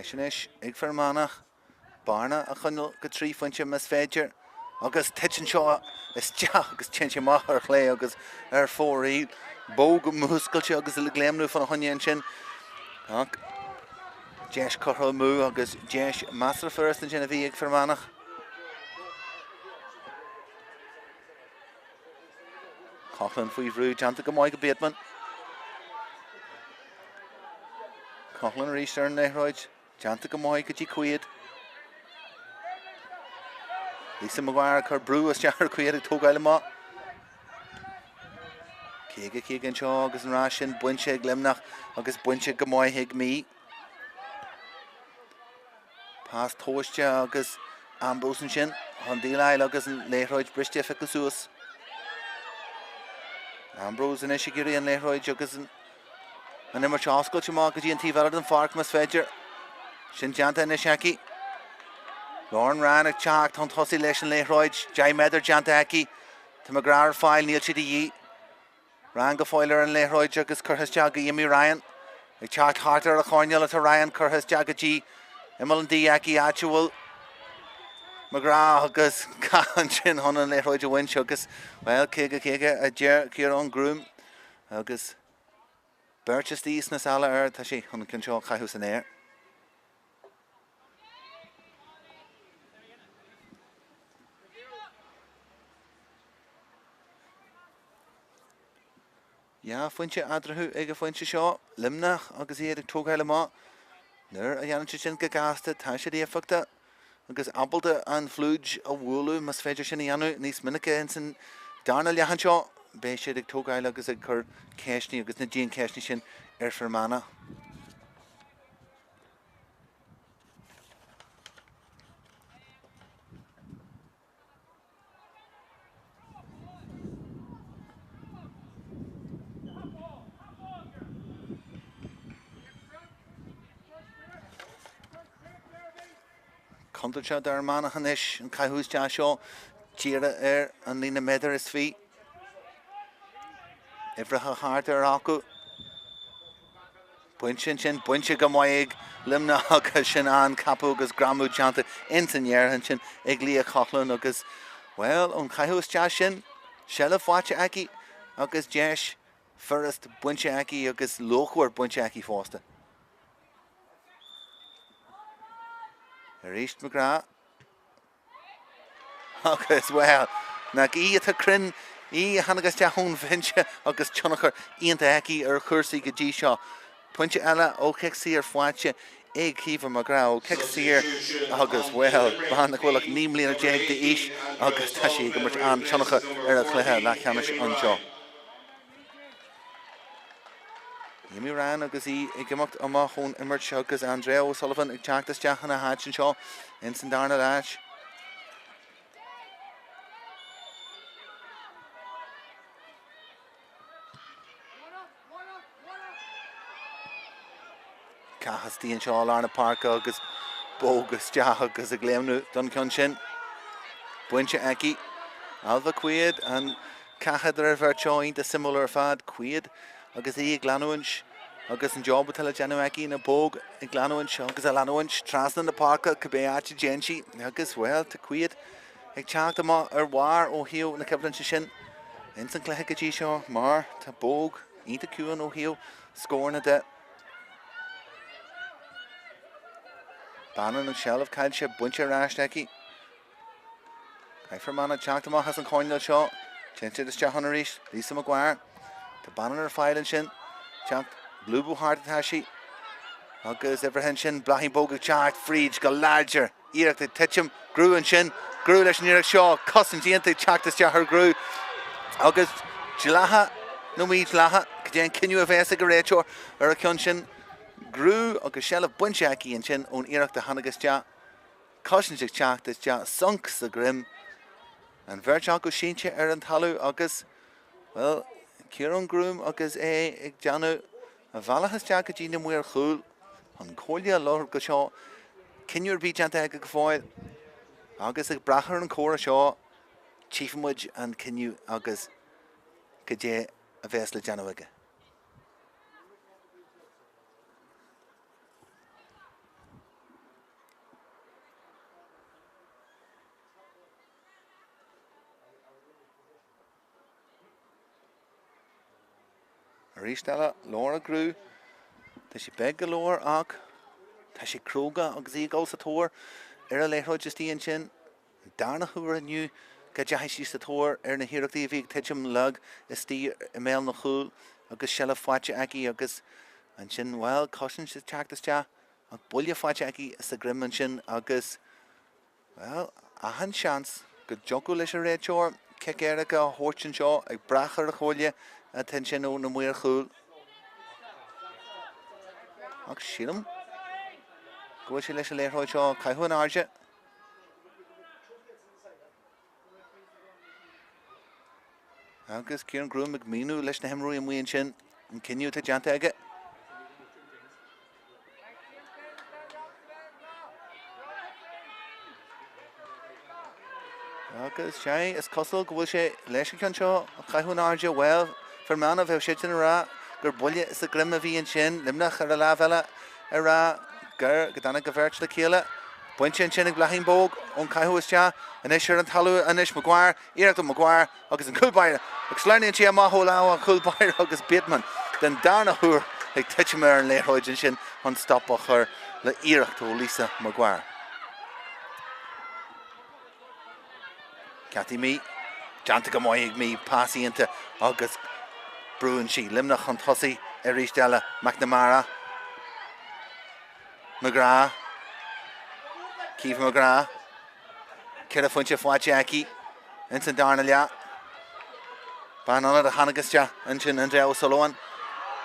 Leathcheannais ag Fermanagh Barna a chunil go trí fointe mas féidir agus titin seo is teach agus tinse maith ar chlé agus ar fóraí bóg múscailte agus le gléimnú fan a chuine sin ach Deis cortha mú agus Deis Master first an sin a bhí ag Fermanagh Cochlan faoi bhrú deanta go maiid go Bateman Cochlan rís ar Néithreid deanta go maiid go dtí cuiad Lisa Maguire chur brú as dear cuiad ag tógáile má Céige an seo agus an rá sin buinte ag Luimneach agus buinte go maiid ag mí Pás tóiste agus Ambrose an sin an dílail agus an Néithreid briste fe go suas Ambrose in eisiau gyrru an Leithcheannais agus an immer teascail te má go dtí an tíomh an Páirc mas féidir sin deanta in eisiau Lorn ran ag teacht an tosaí leis an Leithcheannais Jai Meidir deanta aici Tá mar gráir fáil níl siad í Ran go fáilir an Leithcheannais agus curthas deag go Imi Ryan ag teacht hartar a cháineal a Ryan curthas deag go dtí imil an dí aici actual Magra agus can sin honna an Leithcheannais a winch agus well céige a dear Ciarán grúm agus Burchas díos na sala tá sí honna cin seo chaithús an air. Ja, fointe adrathú ag a fointe seo Luimneach agus iad ag tógáile má nuair a dhéanann sin go gasta tá sé díafachta agus abalta an flúid a bhúlú mas féidir sin dhéanú níos minice in san darna leathan seo bé sé ag tógáile agus ag chur céisní agus na díon céisní sin ar Fermanagh. Contairte dar Manach an isis an caithús de seo tíre ar an lína méidir is fí Ifritha háart ar acu buinte sin buinte go maiid Luimneach agus sin an capú agus gramú deanta intanéarthain sin ag lí a Cochlan agus well an caithús de sin sela fáte aici agus deis first buinte aici agus lochhuir buinte aici fásta. Reist Magra agus well na í a crin í hanagus te hún finse agus tunnachar íonta aici ar chuirsaí go dtí seo puinte eile ó Craobh ar fáilte ag Cíomh Magra ó Craobh agus well bánach bhfuilach ní mbliana déag de is agus tá sí go mar an tunnachar ar a cluiche Leathcheannais an seo. Imi ran agus í ag gemacht am chun immert agus Andrea O'Sullivan ag teachtas deachan a háid sin seo in san darna leis. Cachas tíon seo Lárna Páirc agus bógus deach agus a gléimnú don chun sin. Buinte aici Alva cuiad an cachad ar bhar seo ionta similar fad cuiad agus í Glennon agus an job tal Glennon aici na bóg ag Glennon agus a Glennon trasna na Páirc cabbé áte gensi agus well tá cuiad ag teacht amach ar bhar ó hiú na cebhlann sin in san cluiche go dtí seo mar tá bóg ionta ciúin ó hiú scórna de Bannon an sellh cail se buinte ráist aici Cai Fermanagh teacht amach has an cháinil seo tinse is teach honna rís Lisa Maguire Tá Bannon ar fáilann sin teacht blúbú hart atá sí agus Ifritha sin blahí bóga teacht fríd go láidir íireachta titim grúan sin grú leis an íireach seo cosan díanta teachtas teach ar grú agus Gilatha nó míid Latha Céan cinniú a bheits go réiteoir ar a ceann sin grú agus sealah buinteachí an sin ón iireachta hanagus te. Cosint sig teach is te sunk sa grim. An bheirt go sínte ar an talú agus, well, Ciarán grúm agus ag deanú a bhealachas te go dtí na muir chúil. An cóile láthir go seo cinniúr bí deanta ag go fáil. Agus ag brachar an córa seo tífmuid an cinniú agus go dé a bheits le deanú aige. Rístella, Laura grú, tá sé beg go leor ach, tá sé cróga agus í gáil sa tóir ar a léithróid is tíon sin, darna chuair aniu go deithí sí sa tóir ar na híireachtaí a bhí teitm lag is tí i méil na chúil agus sealah fáite aici agus an sin, well, cosint sa teachtas te ach buile fáite aici sa grim an sin agus, well, a han seans go jogu leis a réiteoir cic ar go thuirtin seo ag brachar a chóile a ten sin ó na muir chúil. Ach sílam go sé leis a léithróid seo caiithú an airde. Agus Ciarán grúm ag míú leis na himrúí an muon sin an cinniú tá deanta aige. Agus sé is costal go bhfuil sé leis an seo a caiithú an airde well Fermanna bheith sitin rá gur buile is a grim a bhí an sin Luimneach ar a lábheile ar rá gur go dana go bheirt le céile. Buinte an sin ag blachín bóg ón caiithú is te an is ar an talú anis Maguire, iireachta Maguire agus an Coolbaire ag sleirníonn si a maithó lá an Coolbaire agus Bateman den darna thuair ag teitm ar an léithróid an sin an stoppa chur le iireachta ó Lisa Maguire. Cathy Mee, deanta go maith ag mí pasíonnta agus brúin sí Luimneach an tosaí ar rístella McNamara. McGrath. Keith McGrath. Cire funte fáite aici. In san darna lea. Banana a hanagus te an sin an dreo Solomon.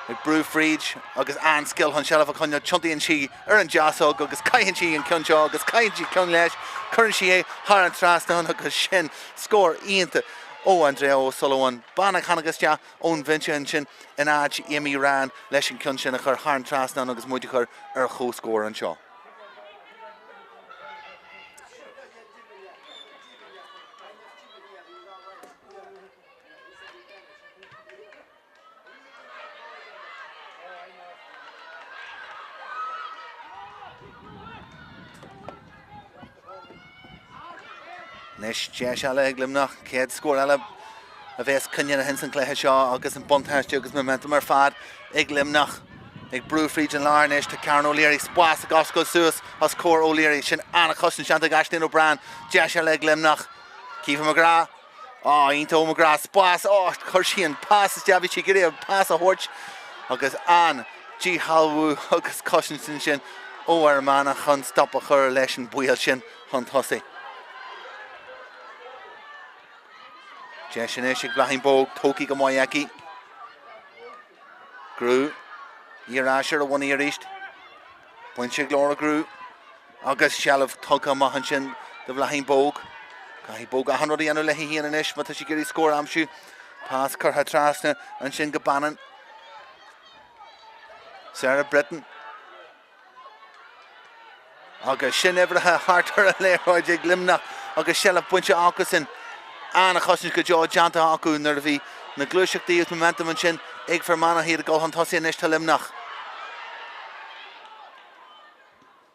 Ag brú fríd agus an skill hon sealah a chuine chuntaíonn si ar an deasóg agus caihann si an ceann seo agus caihann si ceann leis chuann si é thar an trasna agus sin scór íonta ó Andrea Solomon. Banach hanagus te ón vinse an sin in áid Amy Ran leis an ceann sin a chur thar an trasna agus muide chur ar chó scór an seo. Nes Jesh eile ag Luimneach céad scór eile a bheits cinne a hensan Cluiche seo agus an buntáiste agus momentum ar fad ag Luimneach ag brú fríd an láirnéis tá Karen O'Leary spás a gasco suas as cór O'Leary sin anna costin seanta Aisling O'Brien. Jesh eile ag Luimneach Keith McGrath ínta ó McGrath spás chuir sí an pás is deabhí si gurí a pás a thuirt agus an G Halwú agus costin sin ó ar Manach chun stop a chur leis an buíal sin chun tosaí. Jesh ag blachín bóg tócaí go maith aici. Grú Iarasir a bhain í ríist. Buinte glóra grú agus sealah tuga maithan sin de blachín bóg. Caithí bóg a hanraí anú le híana inis má tá si gurí scór amsú. Pás curtha trasna an sin go banan. Sarah Britton. Agus sin ebrethe hartar a léiróid ag Luimneach agus sealah buinte ácasin. Anna chosint go deá deanta acu nar bhí na glúiseachtaí momentum an sin ag Fermanna hí a gáil an tosaí inis tá Luimneach.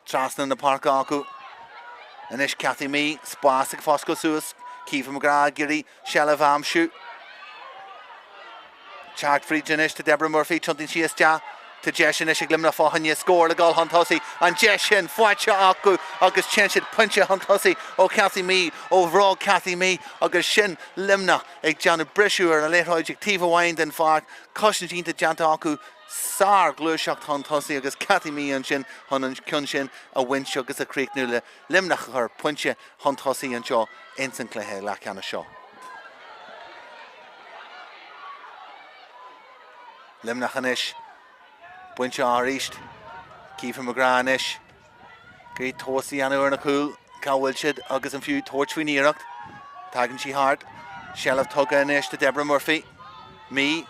Trasna na Páirc acu. Inis Cathy Mee spás ag fosco suas. Keith McGrath gurí sealah amsú. Teach fríd inis tá Deborah Murphy tuntaíonn si te. Tá Jesh inis ag Luimneach fáhanne scór le gáil an tosaí an Jesh sin fáite acu agus sin siad puinte an tosaí ó Cathy Mee ó bhrá Cathy Mee agus sin Luimneach ag deanna breisiú ar a léithróid ag tíomh amháin den fág cosint ínta deanta acu sár glúiseacht an tosaí agus Cathy Mee an sin chun an ceann sin a bhaint agus a críicnú le Luimneach chur puinte an tosaí an seo in san Cluiche Leathcheannais seo. Luimneach inis. Buinte áríist. Cífa McGrath inis. Grí tósaí anú ar na cúil. Cáhfuil siad agus an fiú tóirt faoin íireacht. Tagann sí hard. Shelf tugga inis to Deborah Murphy. Me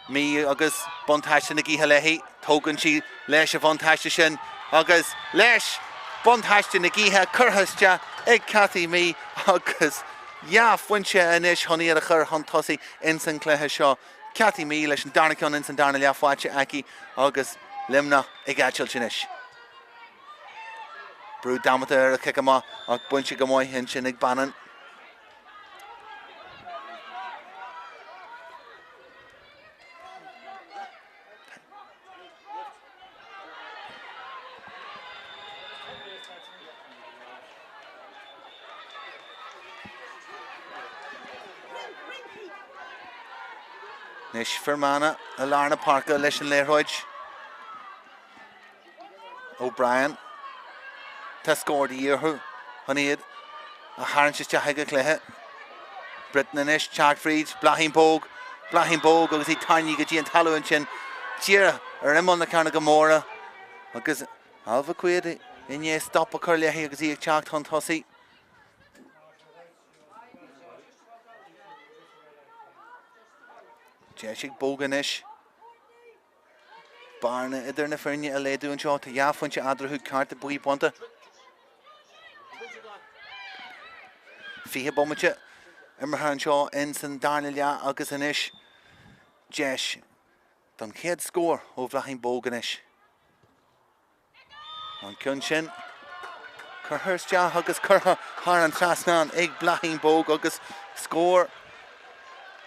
agus buntáiste na gíthe leithí. Tógann sí leis a buntáiste sin. Agus leis buntáiste na gíthe curthaiste ag Cathy Me agus fuinse inis honí ar a chur hon tosaí in san cluiche seo. Cathy Me leis an darnacán in san darna leafhaite aici agus Luimneach ag aitil sin inis. Brú damata ar a cic amá ag buinte go mhaith hin sin ag banan. Nis Fermanagh a Lárna Páirc leis an léireoid. O'Brien. Tá scóir díorthú. Honnéad a hairnte haige cluiche. Britain inis, Chagfried, Blahín Bóg agus í tainní go dtí an talúin sin. Tíra ar imón na carna go móra. Agus alfa cuid inné stop a chur leithí agus í ag teacht hon tosaí. Jeisig Bóganis. Barna idir na feirne a léadú an seo tá fuinte adrathú carta buí bonta. Fihe bommate immerthe an seo in san darna lea agus inis. Jeis don chéad scór ó Blahín Bóganis. An cion sin curthirste agus curtha thar an trasnán ag Blahín Bóg agus scór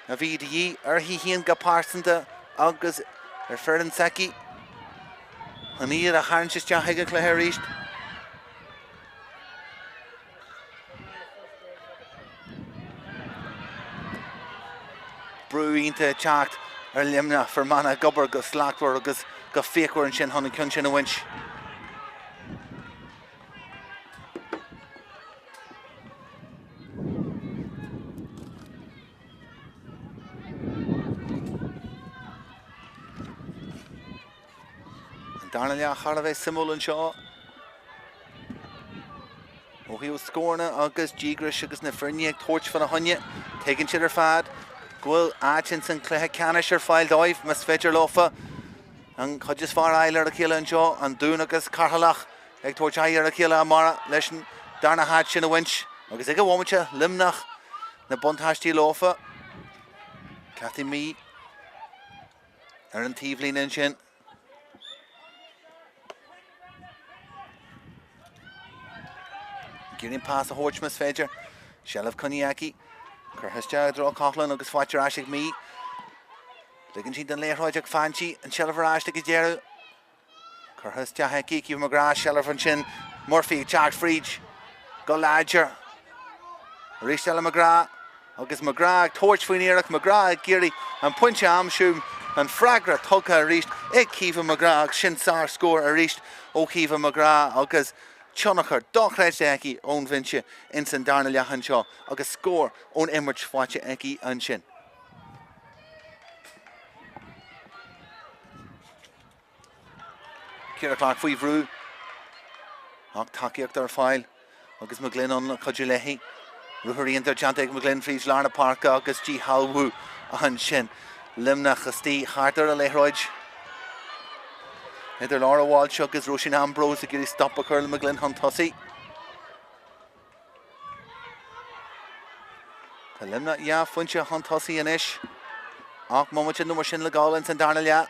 a bhí dí ar híhíonn go páirsanta agus ar Phiarsaigh. An iad a hairnte haige cluiche ríist. Brúínta teacht ar Luimneach Fermanagh gobar go slachtóir agus go féachúir an sin tháinig cion sin a bhaint. Darna lea chara bheith simúil an seo. Ó híú scórna agus dígris agus na feirne ag tóirt fan na honne. Tagann siad ar fad. Gwyl áitin san cluiche canis ar fáil dóibh mas féidir lofa. An chuidir far eile ar a chéile an seo an dún agus carthalach ag tóirt ar a chéile amara leis an darna háit sin a winch. Agus ag a bhhaimite Luimneach na buntáistí lofa. Cathy Me ar an tíomhlín in sin. Gírin pás a hóirt mas féidir. Shelf Coniaci. Curthiste drá Conall agus fáitir Aisig Me. Ligann si den léireoid ag fantí an Shelf aráiste go déireadh. Curthiste haici Cíomh McGrath Shelf an sin. Murphy Chagfried. Go láidir. Rístelle McGrath agus McGrath tóirt faoin íireach McGrath ag géirí an puinte amsúm an fragra tugtha a ríist ag Cíomh McGrath sin sár scór a ríist ó Cíomh McGrath agus Tionachar dochreid aici ón vinse in san darna leachan seo agus scór ón imirt fáite aici an sin. Ciara Clark faoi bhrú ach takeíocht ar fáil agus mo Glennon chuidir leithí. Ruthíonn ar teanta ag mo Glenn Fries Lárna Páirc agus G Halbhú an sin. Luimneach astí hartar a léithroid. Idir Laura Walsh agus Roisin Ambrose a giri stop a curl me Glenn tosaí. Tá Luimneach fuinte tosaí inis. Ach momente numar sin le gáil in san darna lea.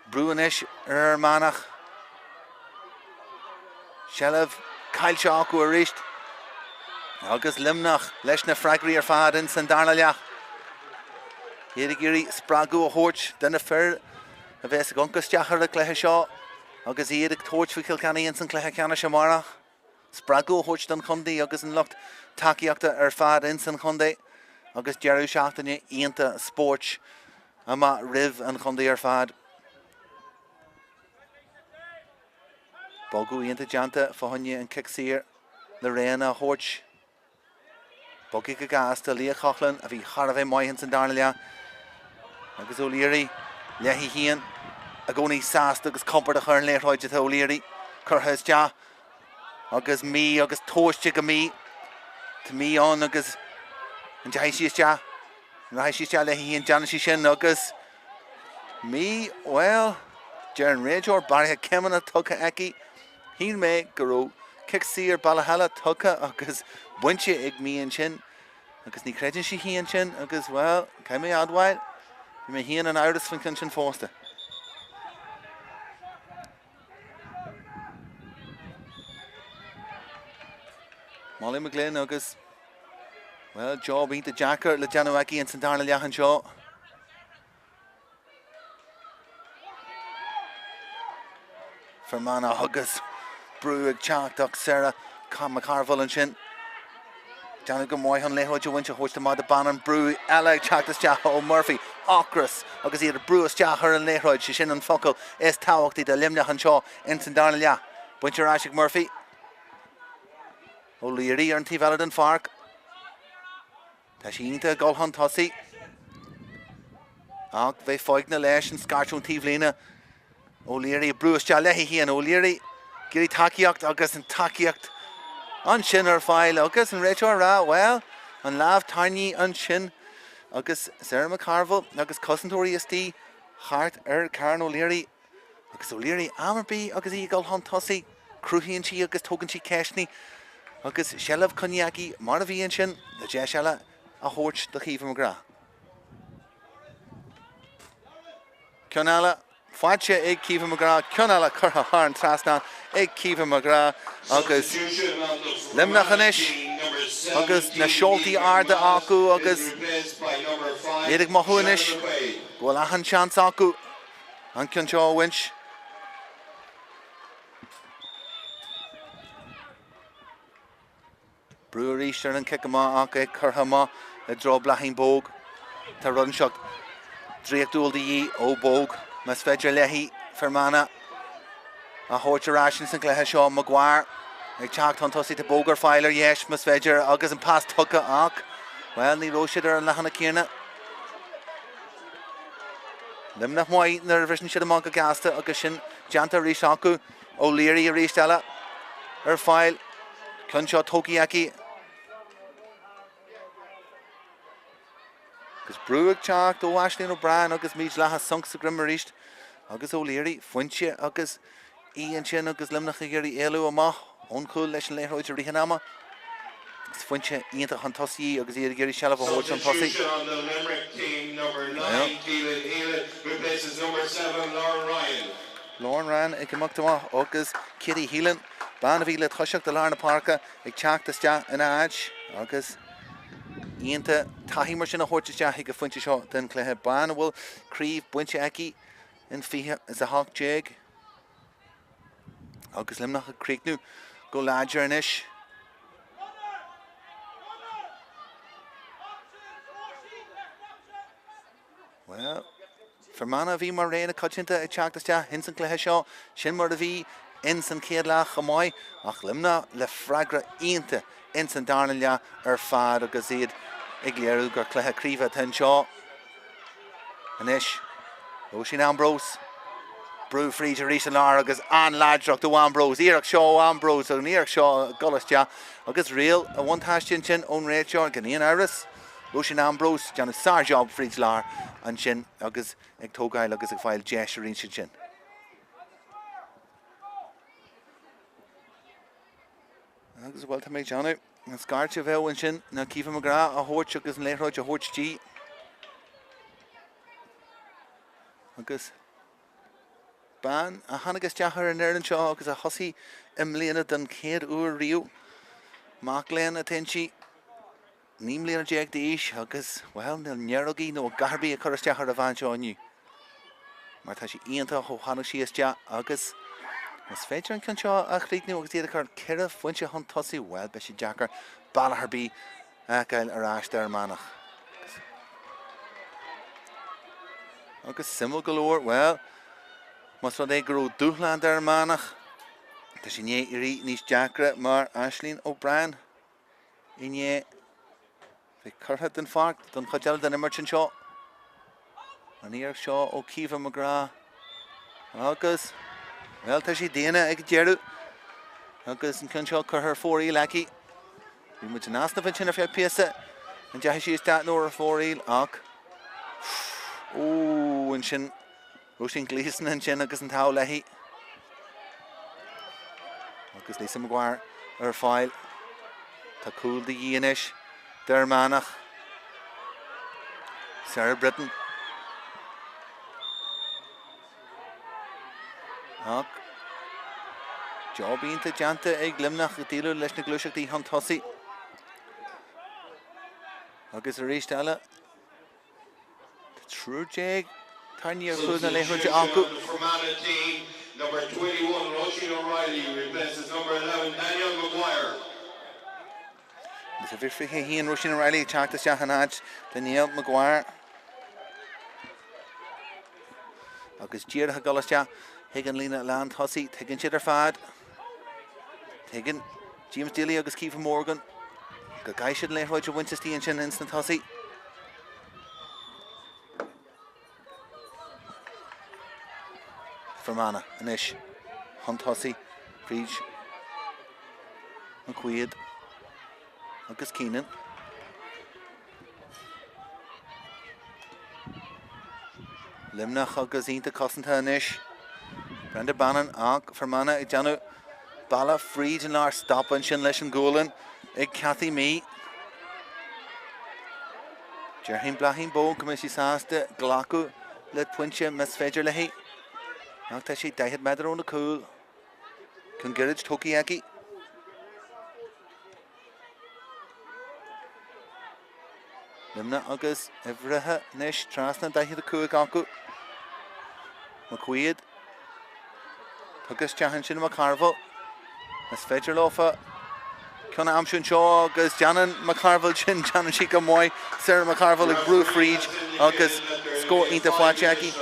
Brú inis ar Manach. Shelf caiilte acu a ríist. Agus Luimneach leis na fraigraí ar fad in san darna lea. Iad giri spragu a hóirt den a fear a bheits a goncasteachar le cluiche seo agus iad ag tóirt faoi Kilkenny in san cluiche ceanna sem marach. Spragu a hóirt den chundaí agus an lucht takeíochta ar fad in san chundaí agus dearú seachtaine íonta Spórt ama rih an chundaí ar fad. Bogu íonta deanta fáinne an Cicsír le réana a hóirt. Bogi go gas tá Lia Coughlin a bhí charbh maithin san darna lea. agus O'Leary lehi hían a gcónaí sásta agus compar a chur an léithráide tá O'Leary curtha isteach agus mí agus tóiste go mí tá mí an agus an deis isteach Raith sí le híon Janis sin agus mí well Jean Rajor barthe cemanna tucha eici hín mé go kick sír ballahela tucha agus buinte ag míon sin agus ní creidir sí híon sin agus well cai mé adhaid mé híon an áras fan sin fósta. Molly McGlynn agus well, job into Jacker, Leathcheannais and Sathairn Leachan Shaw. For Manach agus Brúig Tráchtaire Sarah McCarville and Shin. Johnny Gomoy on Leho Wincha host the mother Bannon Brew Ella Tráchtaire O Murphy Ocras agus either Brew Stachar and Leho Shin and Focal is Tawakti the Luimneach Shaw in Sathairn Leach. Wincha Ashik Murphy. O'Leary and T Valadin Fark. Tashínta Golhan Tossi. Ag bheith foigna leis an scartún tíomhlína. O'Leary brúis te leithí hían O'Leary gurí takeíocht agus an takeíocht an sin ar fáil agus an réiteoir rá well an lámh tarnaí an sin agus Sarah McCarville agus cosantóirí istí chart ar Karen O'Leary agus O'Leary Amerbí agus í Golhan Tossi cruthíonn si agus tógann si ceisní agus Shellah Coniaci mar a bhíonn sin na de Shellah a hóirt de Chiomh McGrath. Conall fáilte ag Chiomh McGrath, Conall curtha thar trasna ag Chiomh McGrath agus Luimneach agus na seoltaí arda acu agus éidir mothúinis bhfuil ahan chance acu an cinseo winch. Brewery Easter and kick ma ag curtha ma a draw blaching bog ta run shot dríach dúil di ó bog mas feidir lehi Fermanagh a hóirte rásin san Cluiche seo Maguire ag teacht an tosaí ta bógar fáilir yes mas feidir agus an pass tucha ach well ní róisiid ar an lechanna cíarna Luimneach mai nar bhrisin siad amach go gasta agus sin deanta rís acu O'Leary a rís eile ar fáil chun seo tógaí agus Brúig Teach ó Aisling O'Brien agus míid letha sunk sa Grimmaríist agus O'Leary foiinte agus íon sin agus Luimneach a géirí éalú amach óncúil leis an léithróid a ríthe ama agus foiinte íonta an tosaí agus iad géirí Shellah a hóirt an tosaí. On the Limerick team, number 9, Keelan Healan, replaces number 7, Lauren Ryan. Lauren Ryan ag imachtamach agus Kitty Healan ban a bhí le thoiseach de Lárna Páirce ag teachtaiste in áid agus íonta taithí mar sin a hóirteiste ag go foiinte seo den Cluiche ban a bhfuil críomh buinte aici in fiche is a hach jeg agus Luimneach a críicnú go láidir inis. Well, Fermanagh bhí mar réana coitinta ag teachtaiste hin san Cluiche seo sin mar a bhí in san céadlach amáid ach Luimneach le freigra íonta in san Sathairn Leach ar fad agus iad ag léirú gur Cluiche críomha ten seo inis Oisin Ambrose Brew Freezer rís an lár agus an láideach do Ambrose íireach seo Ambrose an íireach seo golaiste agus réal a bhaintáistín sin ón réiteoir gníon áras Oisin Ambrose deanna sár job Freezer lár an sin agus ag tógáil agus ag fáil deis a rin sin. Agus bhfuil tá méid Johnny an scarte bheith sin na Chiomh McGrath a hóirt agus an léithróid a hóirtí agus ban a hanagus deachar an airlan seo agus a thosaí imlíana den céad uair riú Mac léan a tensi ní mbliana déag d'aois agus well níl nearagaí nó garbí a churas deachar a bhain seo aniu mar tá sí íonta ó hanach sí isteach agus Mas féidir an cin seo a chríicnú agus iad a chuir ceireh foiinte chun tosaí well be sé deachar ballaharbí a gail ar áiste ar Manach. Agus simú golóir well mas rud é gurú dúchland ar Manach tá sí né irí níos deacra mar Aisling O'Brien i né bhí curtha den farc don chodeal den immert sin seo An Íarc seo ó Cíomha McGrath. Agus, well, tá sí déana ag dearú. Agus an cinn seo chur fórí lecí. Bhí muid an asna fan sin ar feadh piasa. An deithí sí is dat nóir fórí ach. Ó, an sin Roisin Gleeson an sin agus an tá lehí. Agus Lisa Maguire ar fáil. Tá cúil de dhéanais. Der Manach. Sarah Britton. Ach. Job ínta deanta ag Luimneach go díliú leis na gluiseachtaí an tosaí. Agus a ríist eile. Trú déag. Táine ar cúil na léithúide acu. For Manach, number 21, Roisin O'Reilly, replaces number 11, Daniel Maguire. Is a bhí frithe híon Roisin O'Reilly teachtas deach an áid Daniel Maguire. Agus díartha golaiste higann lína lean tosaí, tuigeann siad ar fad. Tuigeann James Daly agus Keith Morgan. Go gaiith siad léithróid a Winchesty an sin instant tosaí. Fermanagh inis. Hunt tosaí. Príd. An cuiad. Agus Keenan. Luimneach agus ínta cosanta inis. Brenda Bannon ach Fermanagh ag deanú balla fríd an lár stoppan sin leis an ggólan ag Cathy Mee. Dearthain blachín bó go sí sásta ghlacu le puinte mes féidir lehí. Ach tá sí 10 medar ón na cúil. Chun girid tócaí aici. Luimneach agus ihrithe inis trasna 10 cúig acu. McQuaid. Tugus teachan sin McCarville. Mes féidir lofa. Conna amsún seo agus Janan McCarville sin Janan sí go mói. Sarah McCarville ag brú fríd agus scó ínta fáte aici.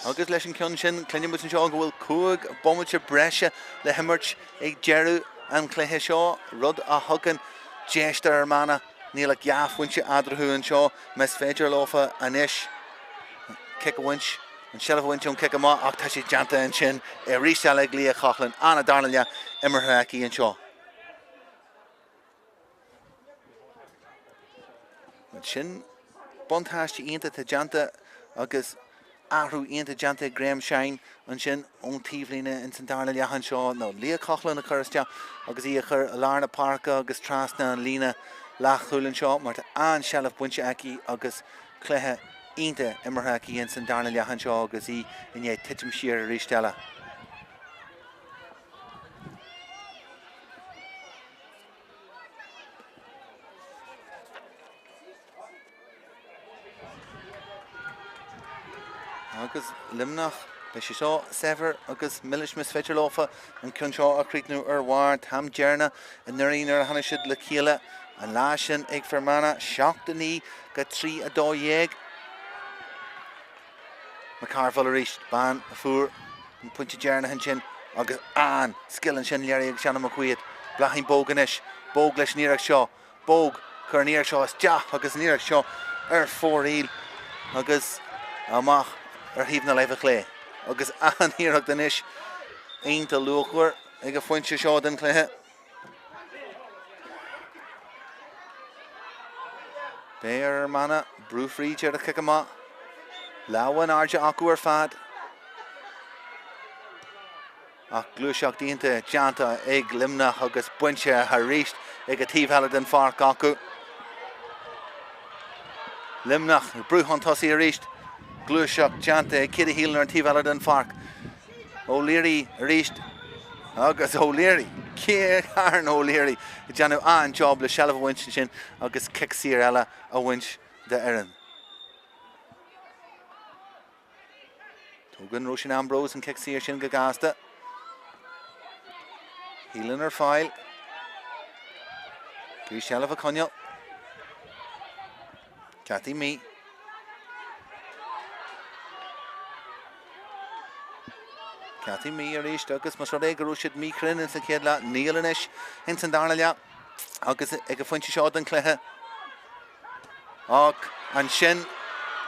Agus leis an cion sin clinne mu an seo go bhfuil cúig bommite breise le himirt ag dearú an cluiche seo rud a thugan déiste ar mana níl a geaf winse adrathú an seo mes féidir lofa anis kick a winch an shelf winch on kick a má ach tá sí deanta an sin I ríiste le lí a chachlan anna darnaile imirthe aici an seo. An sin bontáiste ionta tá deanta agus ahrú ionta deanta Graham Shine an sin ón tíomhlína in san darnaile an seo nó lí a chachlan a chuiriste agus í a chur a lárna Páirc agus trasna an lína lachúlann seo mar tá an shelf winse aici agus cluiche ionta imirthe aici in san darnaile an seo agus í inné titim siar a ríiste eile. Agus Luimneach leis seo Sever agus Millish mis féidir lofa an cinn seo a chríicnú ar bhhair tam dearna an nuirín ar haine siad le chéile an lá sin ag Fermanagh seach de ní go 3 a 2 dhéag. McCarville a ríist ban a fuair an puinte dearna an sin agus an skillan sin learí ag Shannon McQuaid blachín bóg inis bóg leis níreach seo bóg chur níreach seo is deach agus níreach seo ar 4 íl agus amach ar híomna leibh a clé agus an híreach den isis aonta luachhuair ag a foiinte seo den cléthe. Béar mana brúfríd ar a kick amach Láhan airde acu ar fad ach glúiseach dínta deanta ag Luimneach agus buinte a ríist ag a tíomhheile den Páirc acu. Luimneach brúchan tosaí a ríist glúiseach deanta ag Kitty Healan ar an tíomhheile den Páirc. O'Leary a ríist agus O'Leary Céarn O'Leary i deanú an job le shelf a winch sin agus kick sír eile a winch de hÉireann. Tógann Roisin Ambrose an kick sír sin go gasta. Healan ar fáil. Grí shelf a Conall. Cathy Mee. Cathy Mee a ríist agus mas rud ag rúisiid Mee Crin in sa chéad le níl inis in san darnaile agus ag a foiinte seo den cléthe ach an sin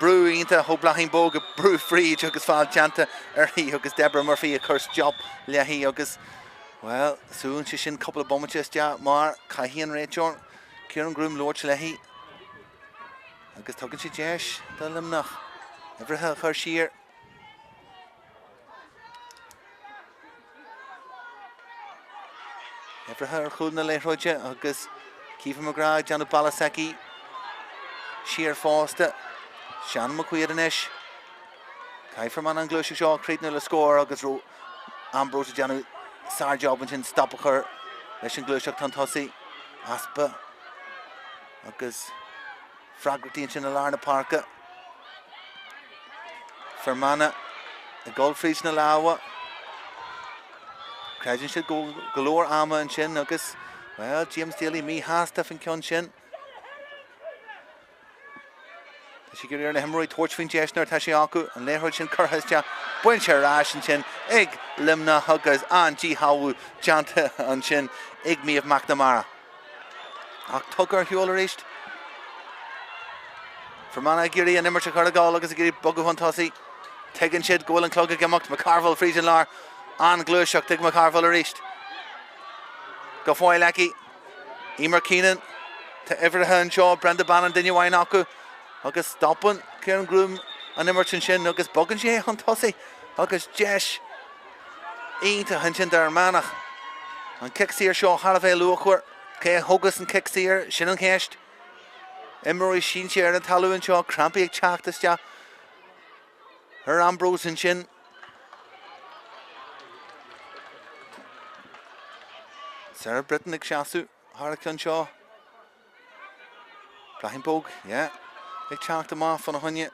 Brú ínta ho blachín bóga brú fríd agus fáil teanta hí agus Deborah Murphy a chus job le hí agus well soon she sin couple of bombages ja mar caihíon réiteorn Kieran Groom Lord le hí agus tugann si deis do Luimneach Everthe chur siar Everthe ar chúd na léithróide agus Cifa McGrath, Janu Balasecki, siar fásta Sean McQuaid Caiferman an Cluiche seo creating le score agus ro Ambrose Janu Sar job sin stop chur leis an Cluiche tan tosaí aspa agus fragrantíonn sin a lár na Páirce Fermanagh a Goldfries na láha Creidinn siad golóir ama an sin agus well James Daly mí hásta fin ceann sin Tá sí gur ar na himróid tuairt fin deisnar tá sé acu an léithróid sin curthaiste buin sé rás an sin ag Luimneach agus an G Howú deanta an sin ag míomh McNamara ach tugar heolar éist Fermanagh gurí an immerte chuir a gáil agus a gurí bogu fan tosaí tegann siad gohfuil an clog a gemacht McCarville frísin lár an Gluiseach tuig McCarville ar éist go fáil lecí Emer Keenan tá Everthe an seo Brenda Bannon duine bhain acu agus stoppan Kieran Groom an immerte sin agus bogann sé an tosaí agus deis ínta han sin dar Manach an kicksíir seo har a bheith luachhuir cé thugus an kicksíir sin an chéist Imróí sin sé ar an talún seo crampaí ag teachtaiste ar Ambrose an sin Sarah Britton ag seaasú Harlequin seo Brahim Bóg, yeah ag teachta má fan a hunne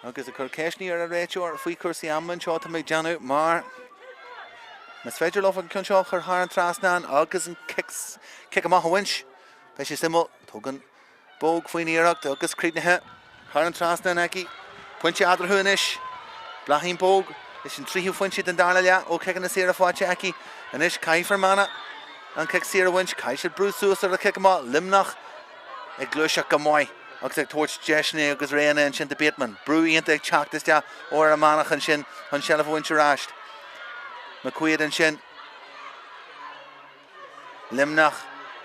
agus a chur ceisní ar a réiteoir faoi cuasaí amman seo tá méid deanú mar Mas féidir lofa an cún seo chur thar an trasnán agus an kick amach a winch Bei sé simú tugann Bóg faoin iireacht agus críbnithe thar an trasnán aici Pointe adar thuanis Blachín Bóg is an tríú fointe den darla le ó kickan na séar a fáte aici anis Fermanagh an kick séar a winch cai sé brúsús ar a kick amach Luimneach ag Gluiseach go maiid agus ag tuairt deisné agus réana an sin de Bateman brú ionta ag teachtaiste ó a Manach an sin an sell a winch ráist McQuaid an sin Luimneach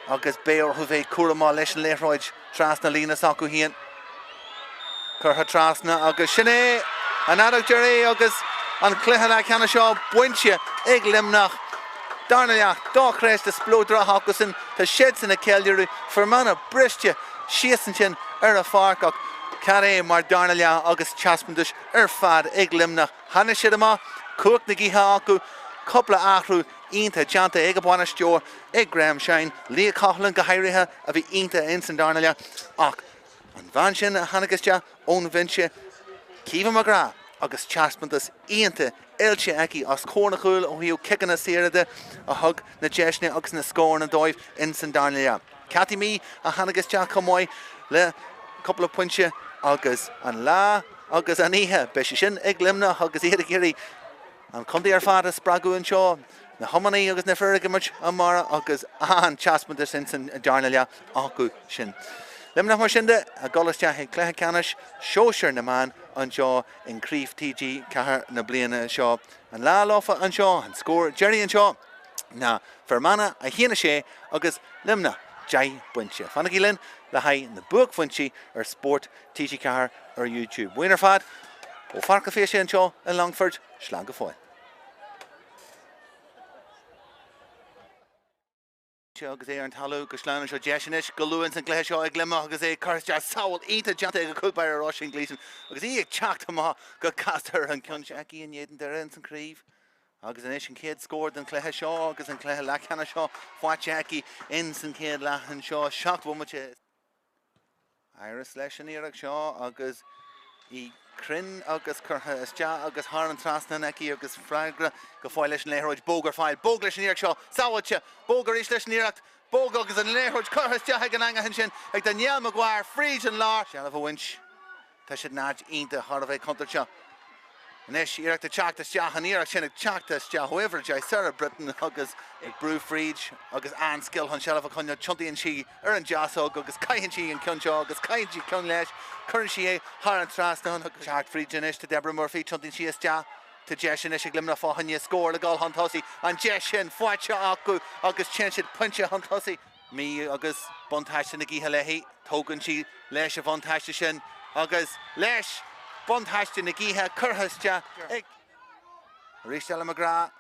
agus Béir chu bheith cuaramá leis an léithróid trasna línas acu híon Curtha trasna agus sinné an adach Jerry agus an cluiche Leathcheannais seo buinte ag Luimneach Darnaleach dáchréist a splódra agus in tá siad san na ceilúú Fermanagh briste síosan sin ar a Páirc ach caré mar Darnaleach agus teaspantais ar fad ag Luimneach Hanna siad amach cuach na gíthe acu coppla achrú ionta deanta ag a bhainaisteoir ag Graham Shine Lia Coughlin go hairithe a bhí ionta in san Darnaleach ach an bhain sin a hanagasте ón bhainse Cifa McGrath agus teaspantas ionta Ilse aici as cóna chúil ó hiú kickan na séarada a thug na deisne agus na scór na dóibh in san Darnaleach Cathy mí a hanagaste comáid le couple of puinte agus an lá agus an ihe be sin ag Luimneach agus iad a géirí an chundaí ar fad a spragu an seo na homaní agus na ferrigamid an mara agus an teaspantas in san Darnaleach acu sin Luimneach mar sinnde a golaiste ag Leathcheannais Sóisir na man an seo in Craobh TG4 na bliana seo an lá lofa an seo an scór Jerry an seo na Fermanagh a híana sé agus Luimneach jai buinte fanna gílinn le haid na buach fuintí ar Spórt TG4 ar YouTube Buinar fad ó farca fé sé an seo in Longfort slán go fáil agus é an talú go sláán seo deisinis go luúin san Cluiche seo ag Luimneach agus é chuirte saoil ionta deanta ag go cúpair ar Roisin Gleeson agus í ag teachta amach go castar an ceanse aici in éan deir in san Craobh agus an éis an céad scóir den Cluiche seo agus an Cluiche Leathcheannais seo fáte aici in san céad leathan seo seacht bhuaimite Iris leis an iarach seo agus í crin agus curtha iste agus thar an trasna aici agus freigra go fáil leis an léithróid bógar fáil bóg leis an iarach seo sábhailte bógar is leis an iarach bóg agus an léithróid curtha iste ag an angahan sin ag Daniel Maguire fríd an lár seanna bh winch tá siad náid ionta thar a bheith contar seo Nes iarach de teachtas teach an iarach sin teachtas teach however Jai Sarah Britain agus Brewfridge agus an skill hon shelf a conne chunti and she an jasog agus caihan she and Cuncho agus caihan she Cunlesh current she har an trastan agus Jack Friedgenis to Deborah Murphy chunti she is teach to Jeshin is glimna for hanya score the goal Huntossi and Jeshin Fuacha Aku agus Chenshit Puncha Huntossi me agus Buntashin Gihalehi token she Lesh of Buntashin agus Lesh Buntashin Giha Kurhasja Rishel McGrath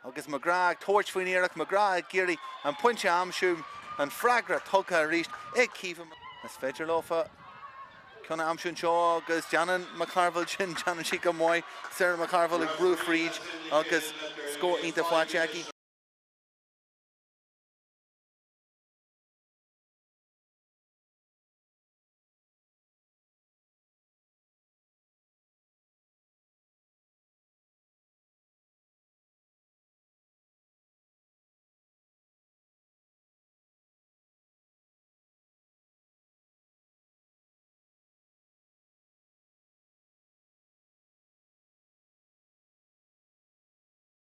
agus McGrath torch for Eric McGrath Geary and Puncha Amshum and Fragra Toka reached Kevin as Federlofa Conna Amshun Shaw agus Janan McCarville Chin Janan Shika Moy Sarah McCarville Brewfridge agus score into Fuachaki